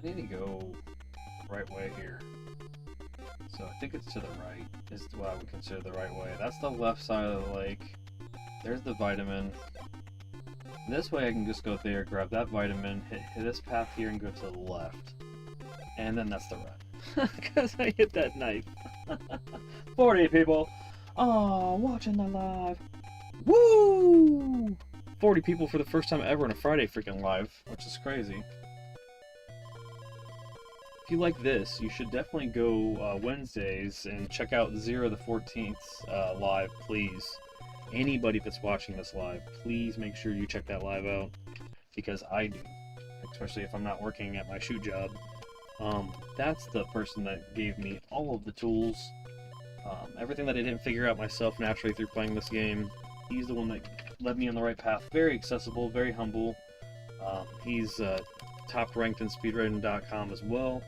I need to go the right way here. So I think it's to the right is what I would consider the right way. That's the left side of the lake. There's the vitamin. This way I can just go there, grab that vitamin, hit this path here and go to the left. And then that's the right. Because I hit that knife. 40 people! Oh, watching the live. Woo! 40 people for the first time ever in a Friday freaking live, which is crazy. If you like this, you should definitely go Wednesdays and check out Zero the 14th live, please. Anybody that's watching this live, please make sure you check that live out, because I do, especially if I'm not working at my shoot job. That's the person that gave me all of the tools, everything that I didn't figure out myself naturally through playing this game. He's the one that led me on the right path. Very accessible, very humble. He's top ranked in speedrunning.com as well.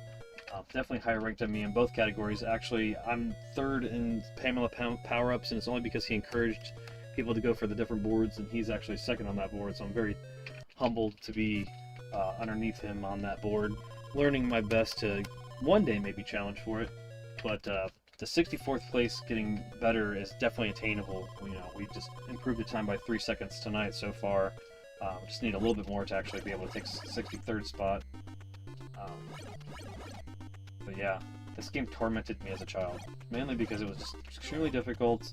Definitely higher ranked than me in both categories. Actually, I'm third in Pamela power-ups, and it's only because he encouraged people to go for the different boards, and he's actually second on that board, so I'm very humbled to be underneath him on that board, learning my best to one day maybe challenge for it. But the 64th place getting better is definitely attainable. You know, we just improved the time by 3 seconds tonight so far. Just need a little bit more to actually be able to take 63rd spot. But yeah, this game tormented me as a child, mainly because it was just extremely difficult,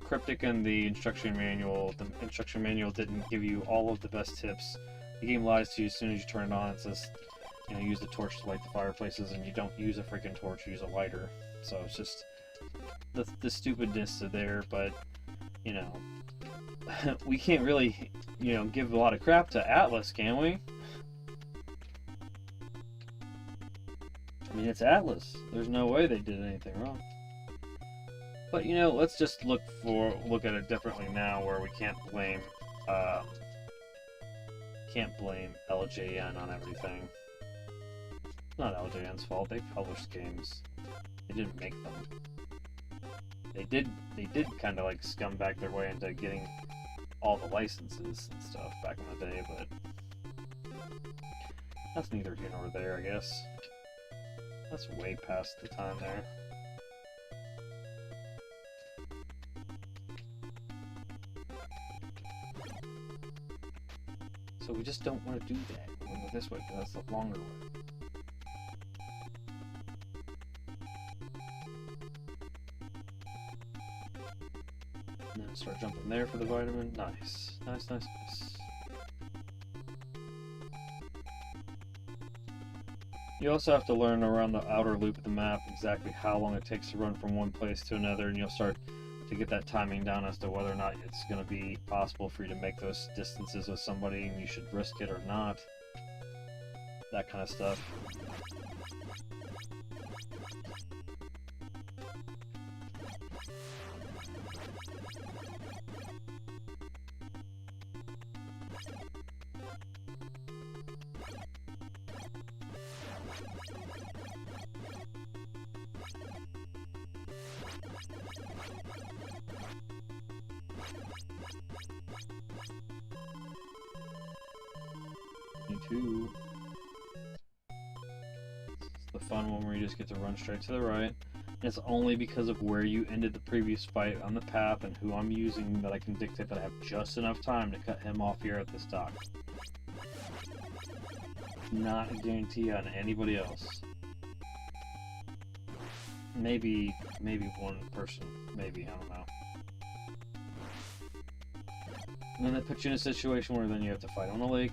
cryptic in the instruction manual. The instruction manual didn't give you all of the best tips. The game lies to you as soon as you turn it on. It says, you know, use the torch to light the fireplaces, and you don't use a freaking torch, you use a lighter. So it's just the stupidness of there, but, you know, we can't really, you know, give a lot of crap to Atlus, can we? I mean, it's Atlus. There's no way they did anything wrong. But, you know, let's just look at it differently now, where we can't blame LJN on everything. Not LJN's fault. They published games. They didn't make them. They did kind of like scumbag their way into getting all the licenses and stuff back in the day, but that's neither here nor there, I guess. That's way past the time there. So we just don't want to do that. We want to go this way, because that's the longer way. And then start jumping there for the vitamin. Nice. Nice, nice, nice. You also have to learn around the outer loop of the map exactly how long it takes to run from one place to another, and you'll start to get that timing down as to whether or not it's going to be possible for you to make those distances with somebody and you should risk it or not. That kind of stuff. Me too. It's the fun one where you just get to run straight to the right. And it's only because of where you ended the previous fight on the path and who I'm using that I can dictate that I have just enough time to cut him off here at this dock. Not a guarantee on anybody else. Maybe one person. Maybe, I don't know. And then that puts you in a situation where then you have to fight on the lake.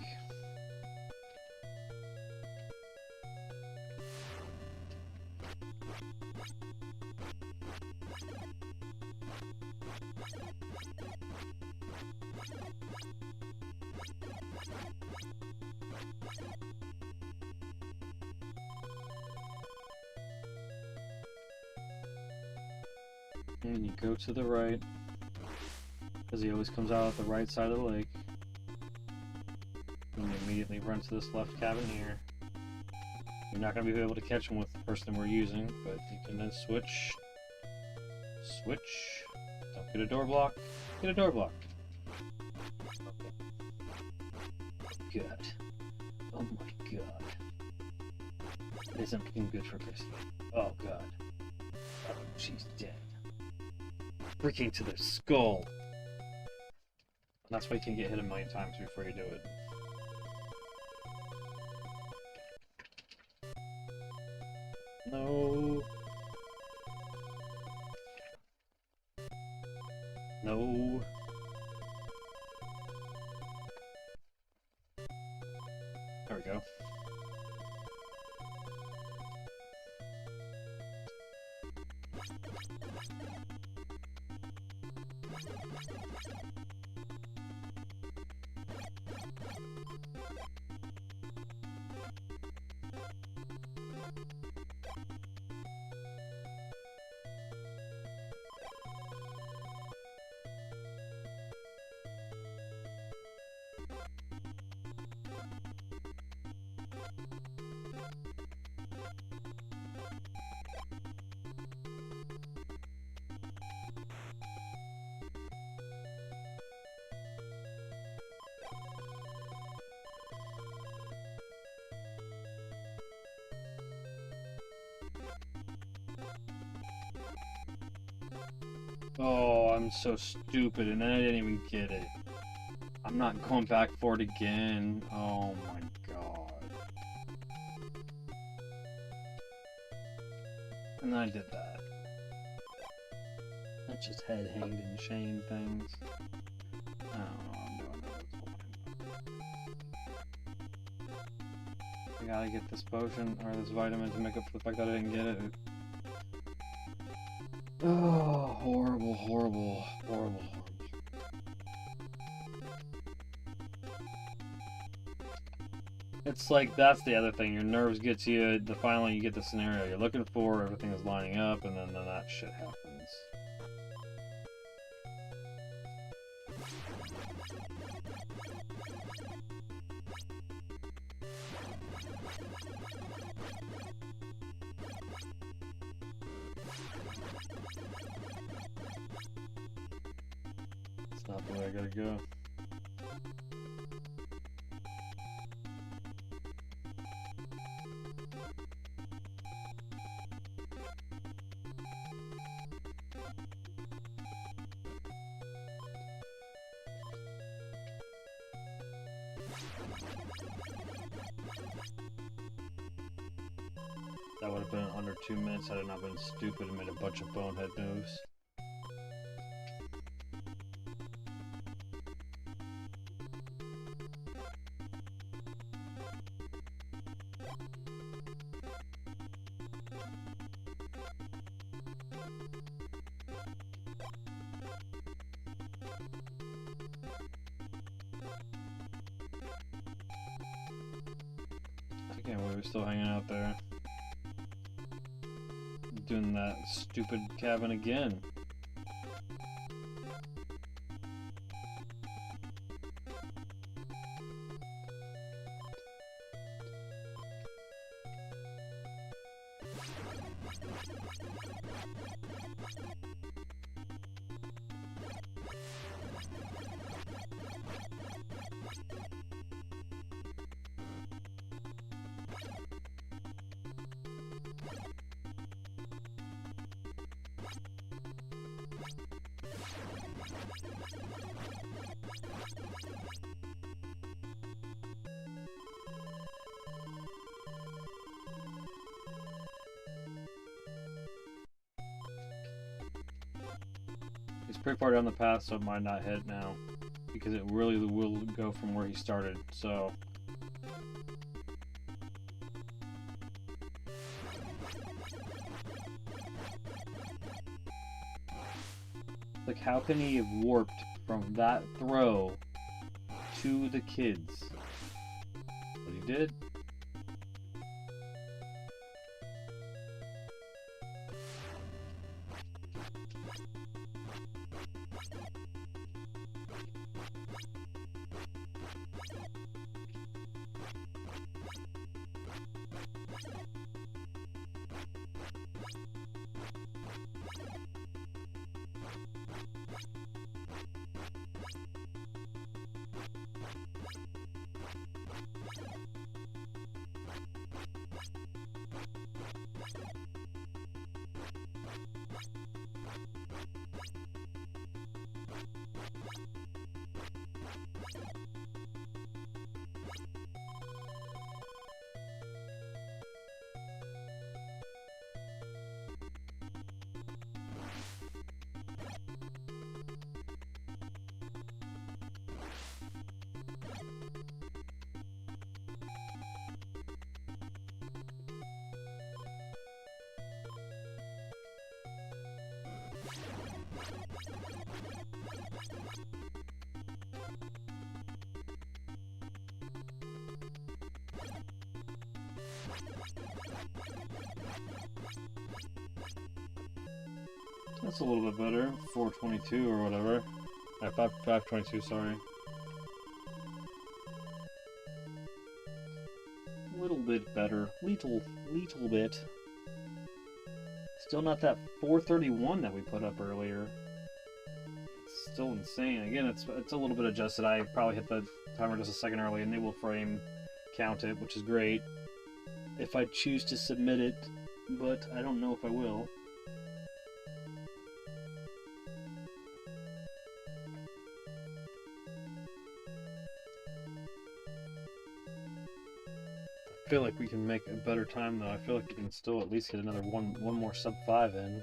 And you go to the right, because he always comes out at the right side of the lake. And you immediately run to this left cabin here. You're not going to be able to catch him with the person we're using, but you can then switch. Switch. Don't get a door block. Get a door block. Okay. God. Oh my god. It isn't looking good for Chrissy. Oh god. Oh, she's dead. Freaking to the skull. And that's why you can get hit a million times before you do it. No. No. There we go. Oh, I'm so stupid, and I didn't even get it. I'm not going back for it again. Oh my god. And I did that. That's just head hanged in shame things. I don't know what I'm doing. I gotta get this potion, or this vitamin, to make up for the fact that I didn't get it. Oh, horrible, horrible, horrible, horrible. It's like, that's the other thing, your nerves get to you, finally you get the scenario you're looking for, everything is lining up, and then that shit happens. It's not the way I gotta go. That would have been under 2 minutes had I not been stupid and made a bunch of bonehead moves. I can't believe we're still hanging out there. Doing that stupid cabin again. He's pretty far down the path, so it might not hit now, because it really will go from where he started, so... Like, how can he have warped from that throw to the kids? But he did. That's a little bit better. 422 or whatever. 522, sorry. A little bit better. Little bit. Still not that 431 that we put up earlier. It's still insane. Again, it's a little bit adjusted. I probably hit the timer just a second early, and they will frame count it, which is great. If I choose to submit it, but I don't know if I will. I feel like we can make a better time though. I feel like we can still at least get another one more sub 5 in.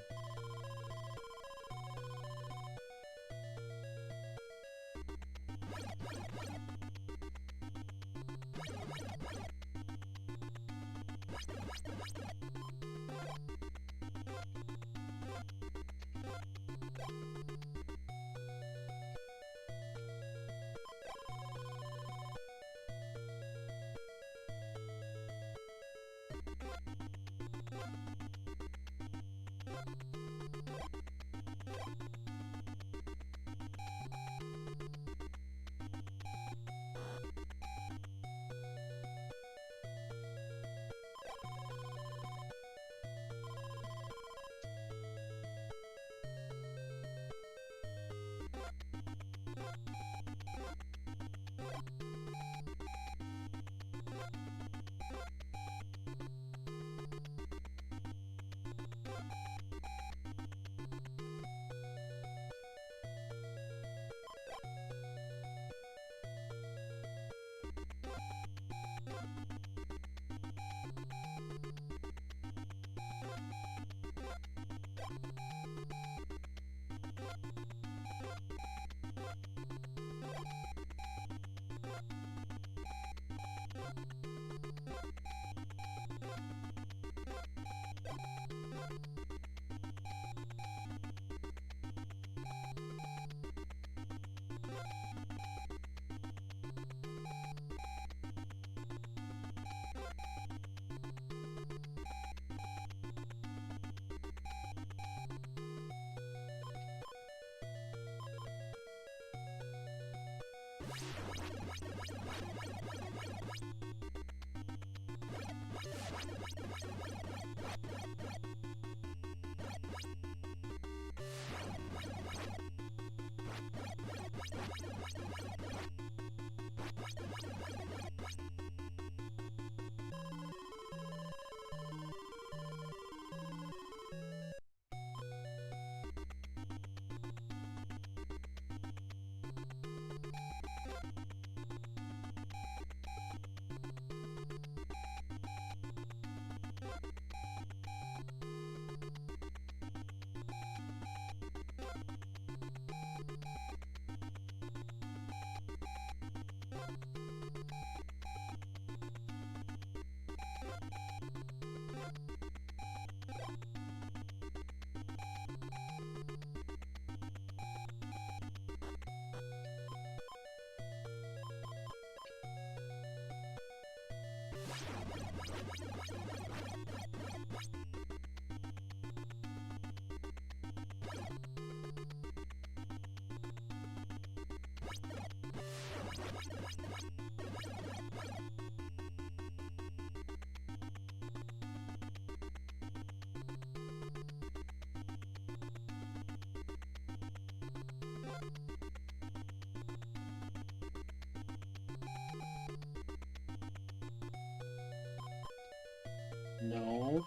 No.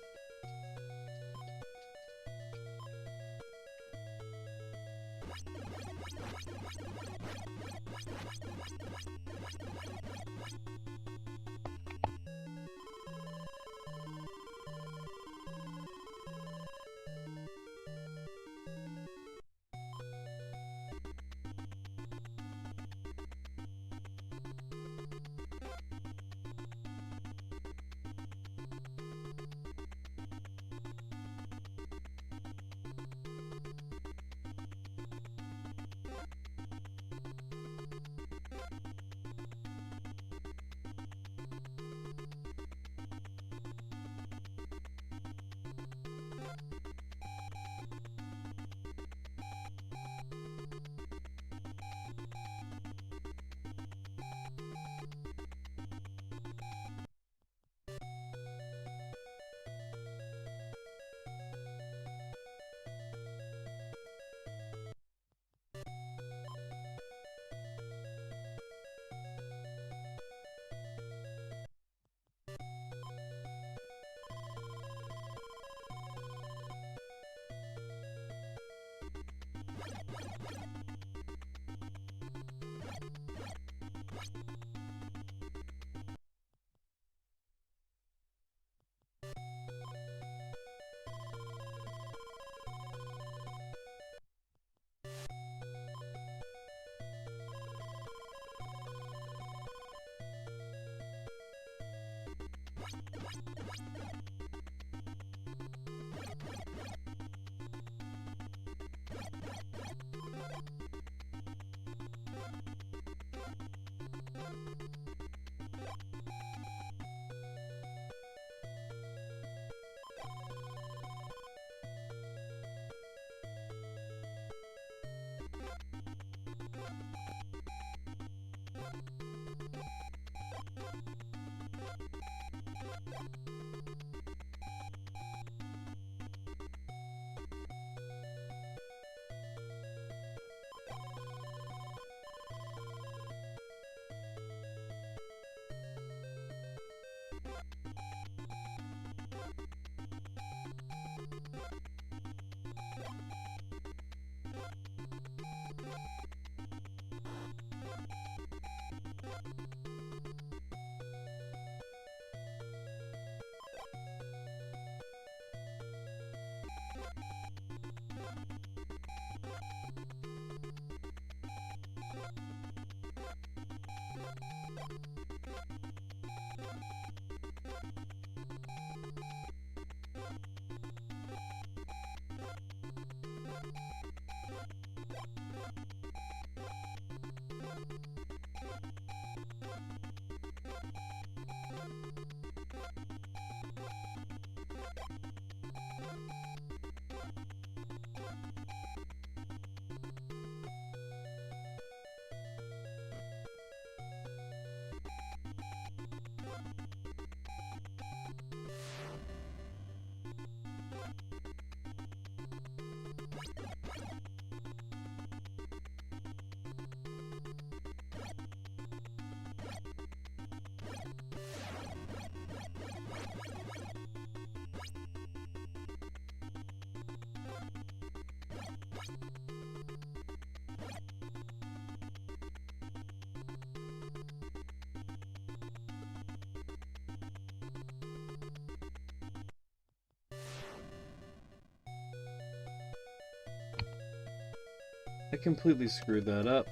I completely screwed that up.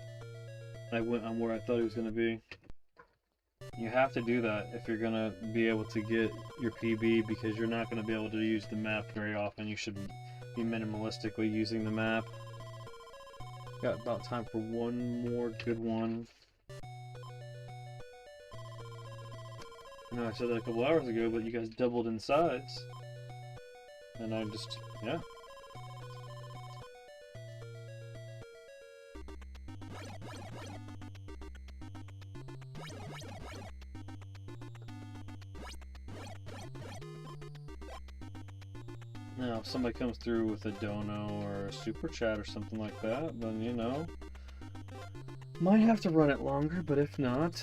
I went on where I thought it was going to be. You have to do that if you're going to be able to get your PB, because you're not going to be able to use the map very often. You should be minimalistically using the map. Got about time for one more good one. I know I said that a couple hours ago, but you guys doubled in size. And I just, yeah. Now, if somebody comes through with a dono or a super chat or something like that, then, you know, might have to run it longer, but if not,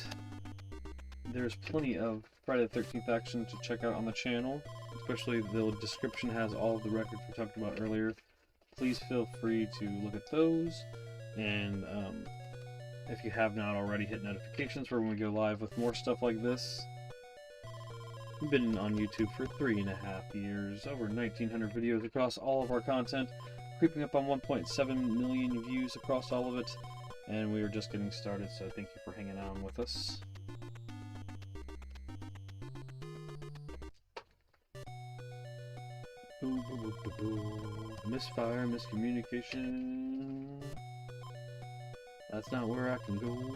there's plenty of Friday the 13th action to check out on the channel, especially the description has all of the records we talked about earlier. Please feel free to look at those, and if you have not already, hit notifications for when we go live with more stuff like this. We've been on YouTube for 3.5 years, over 1,900 videos across all of our content, creeping up on 1.7 million views across all of it, and we are just getting started, so thank you for hanging on with us. Misfire, miscommunication. That's not where I can go.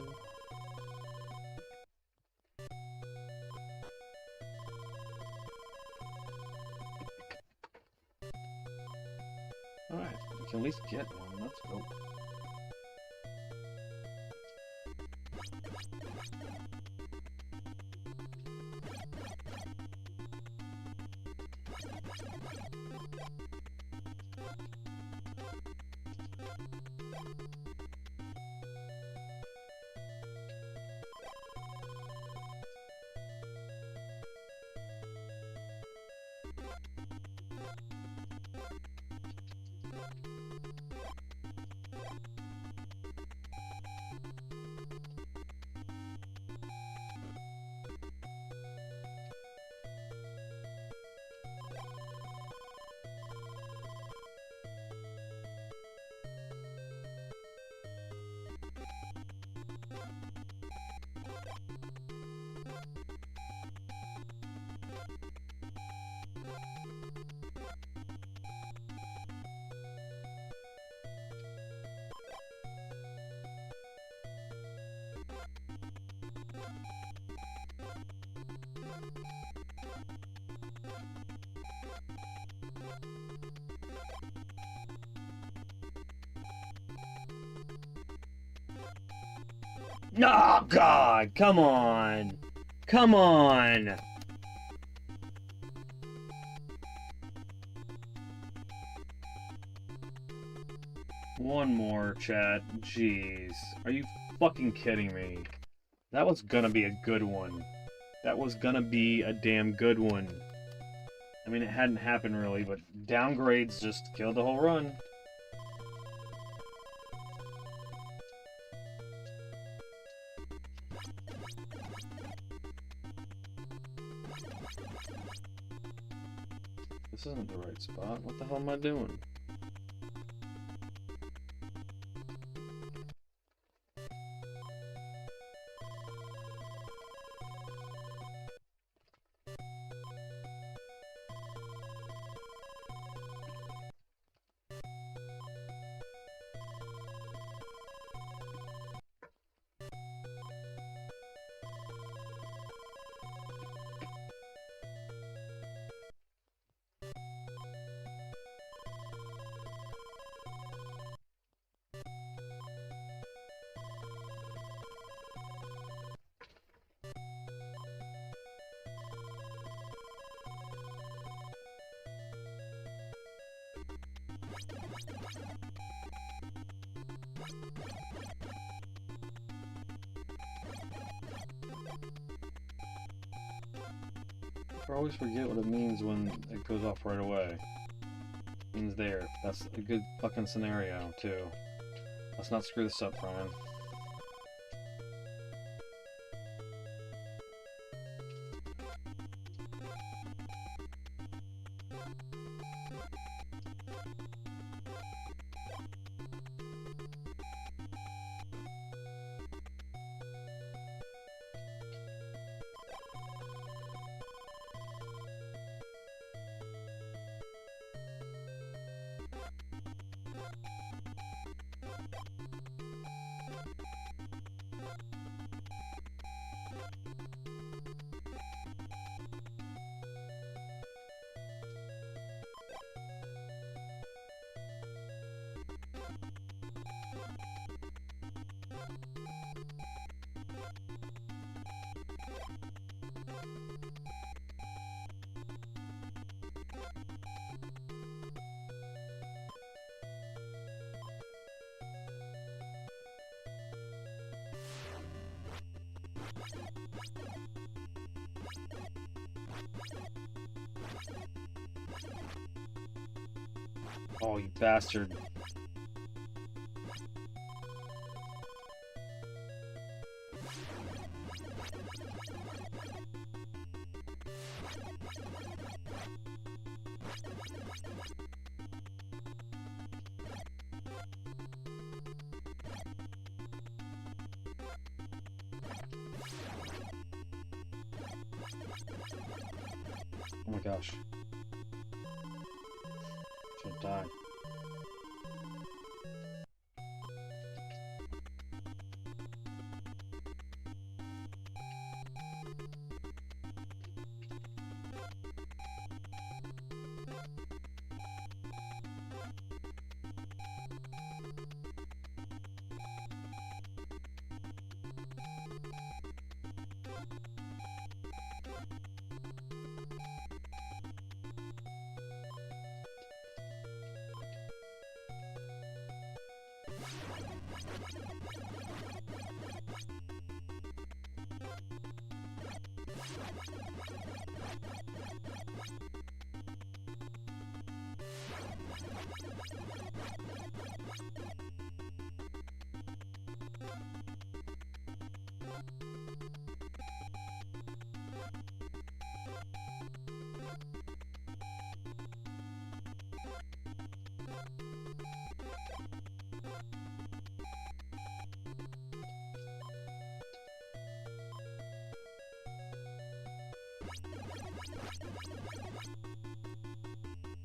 Alright, we can at least get one. Let's go. Oh, God! Come on! Come on! One more, chat. Jeez. Are you fucking kidding me? That was gonna be a good one. That was gonna be a damn good one. I mean, it hadn't happened really, but downgrades just killed the whole run. This isn't the right spot. What the hell am I doing? I always forget what it means when it goes off right away. It means there. That's a good fucking scenario, too. Let's not screw this up, Brian. Oh, you bastard. Oh my gosh. Should die.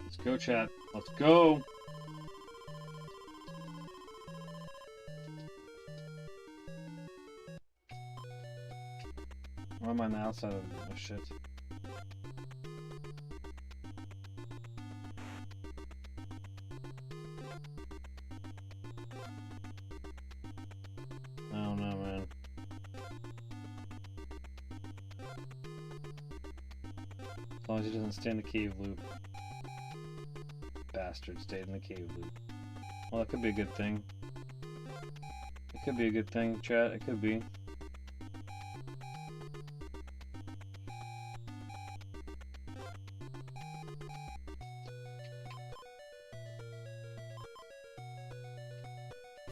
Let's go, chat. Let's go. Why am I on the outside of this shit? I don't know, man. As long as he doesn't stay in the cave loop. Bastard stayed in the cave loop. Well, that could be a good thing. It could be a good thing, chat. It could be.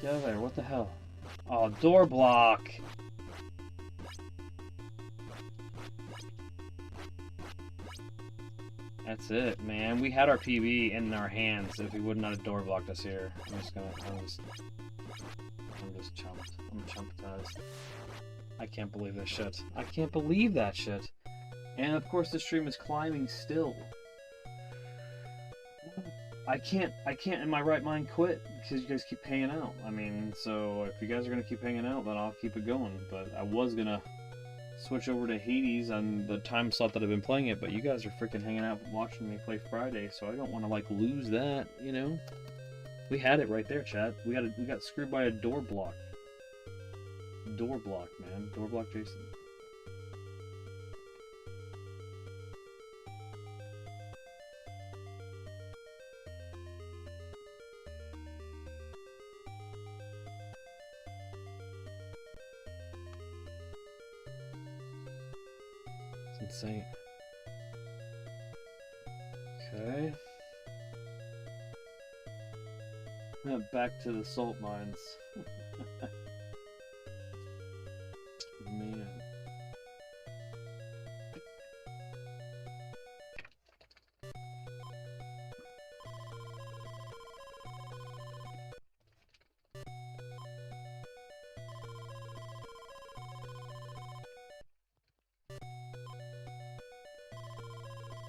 Get out of there. What the hell? Oh, door block! That's it, man. We had our PB in our hands if he would not have door blocked us here. I'm just chumped. I'm chumpatized. I can't believe this shit. I can't believe that shit. And of course the stream is climbing still. I can't in my right mind quit because you guys keep hanging out. I mean, so if you guys are gonna keep hanging out, then I'll keep it going. But I was gonna switch over to Hades on the time slot that I've been playing it, but you guys are freaking hanging out watching me play Friday, so I don't want to like lose that, you know. We had it right there, chat. We got screwed by a door block. Door block, man. Door block, Jason. Insane. Okay. Back to the salt mines. Man.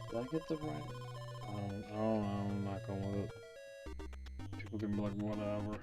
Did I get the right? I don't know. I'm not going with it. People can be like, whatever.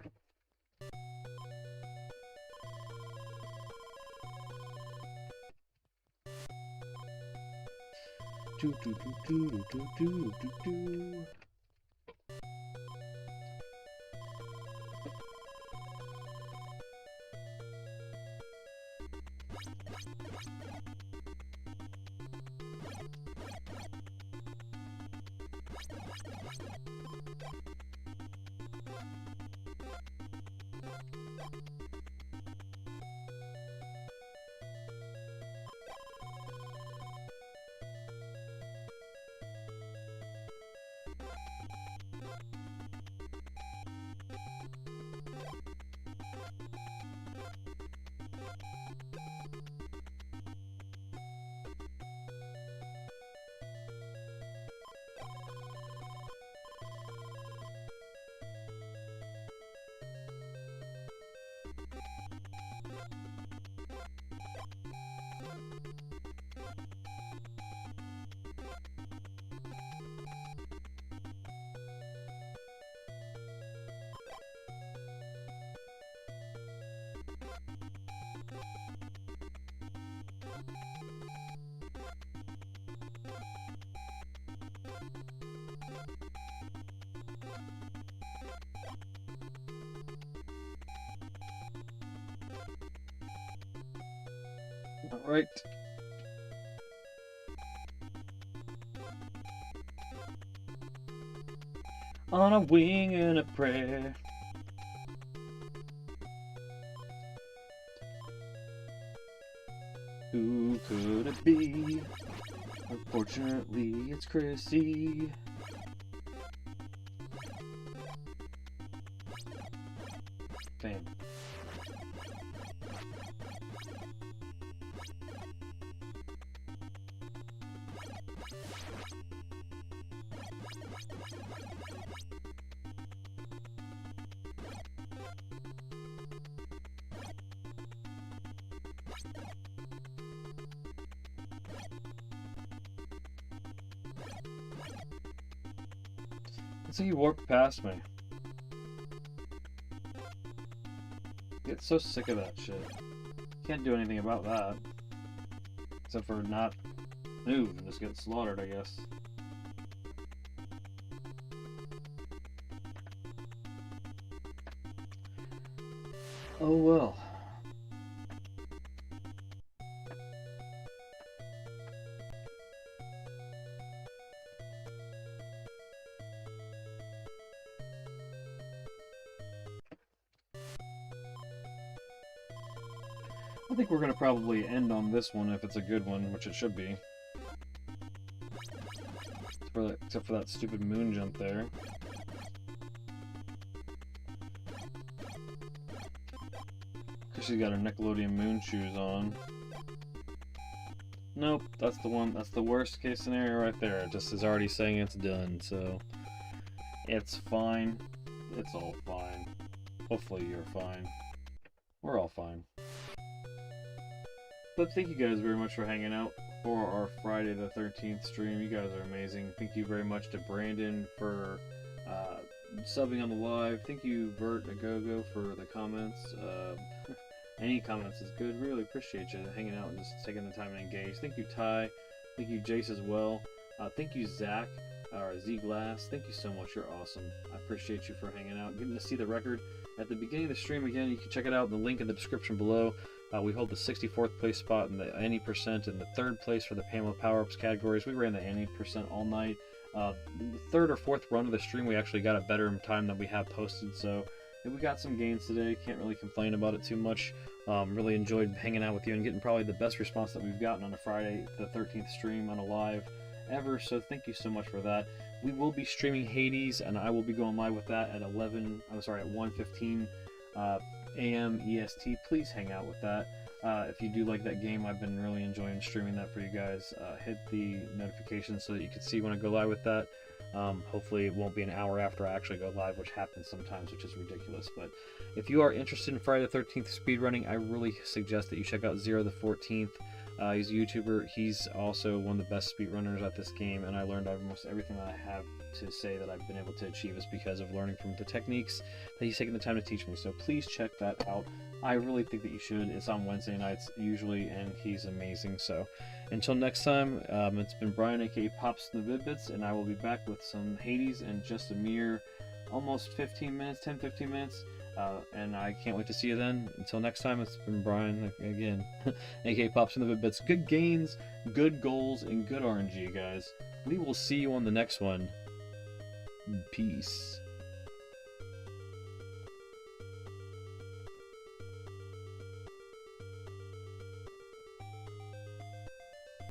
Alright. On a wing and a prayer. Who could it be? Unfortunately, it's Chrissy. Fame. So you warped past me. Get so sick of that shit. Can't do anything about that. Except for not move and just get slaughtered, I guess. Oh well. I think we're going to probably end on this one if it's a good one, which it should be. Except for that stupid moon jump there. Because she's got her Nickelodeon moon shoes on. Nope, that's the one. That's the worst case scenario right there. It just is already saying it's done, so it's fine. It's all fine. Hopefully you're fine. We're all fine. But thank you guys very much for hanging out for our Friday the 13th stream. You guys are amazing. Thank you very much to Brandon for subbing on the live. Thank you, Vert Agogo, for the comments. Any comments is good. Really appreciate you hanging out and just taking the time to engage. Thank you, Ty. Thank you, Jace, as well. Thank you, Zach, or Z-Glass. Thank you so much. You're awesome. I appreciate you for hanging out. Getting to see the record at the beginning of the stream again. You can check it out in the link in the description below. We hold the 64th place spot in the NE% and the 3rd place for the Pamela Power-Ups categories. We ran the NE% all night. The 3rd or 4th run of the stream, we actually got a better time than we have posted, so we got some gains today. Can't really complain about it too much. Really enjoyed hanging out with you and getting probably the best response that we've gotten on a Friday the 13th stream on a live ever, so thank you so much for that. We will be streaming Hades, and I will be going live with that at 1:15 a.m. EST. Please hang out with that. If you do like that game, I've been really enjoying streaming that for you guys. Hit the notifications so that you can see when I go live with that. Hopefully it won't be an hour after I actually go live, which happens sometimes, which is ridiculous. But if you are interested in Friday the 13th speedrunning, I really suggest that you check out Zero the 14th. He's a YouTuber. He's also one of the best speedrunners at this game, and I learned almost everything that I have to say that I've been able to achieve is because of learning from the techniques that he's taken the time to teach me. So please check that out. I really think that you should. It's on Wednesday nights usually, and he's amazing. So until next time, it's been Brian, aka Pops the Vid-Bits, and I will be back with some Hades in just a mere almost 15 minutes, 10-15 minutes. And I can't wait to see you then. Until next time, it's been Brian again, aka Pops and the Vid-Bits. Good gains, good goals, and good RNG, guys. We will see you on the next one. Peace.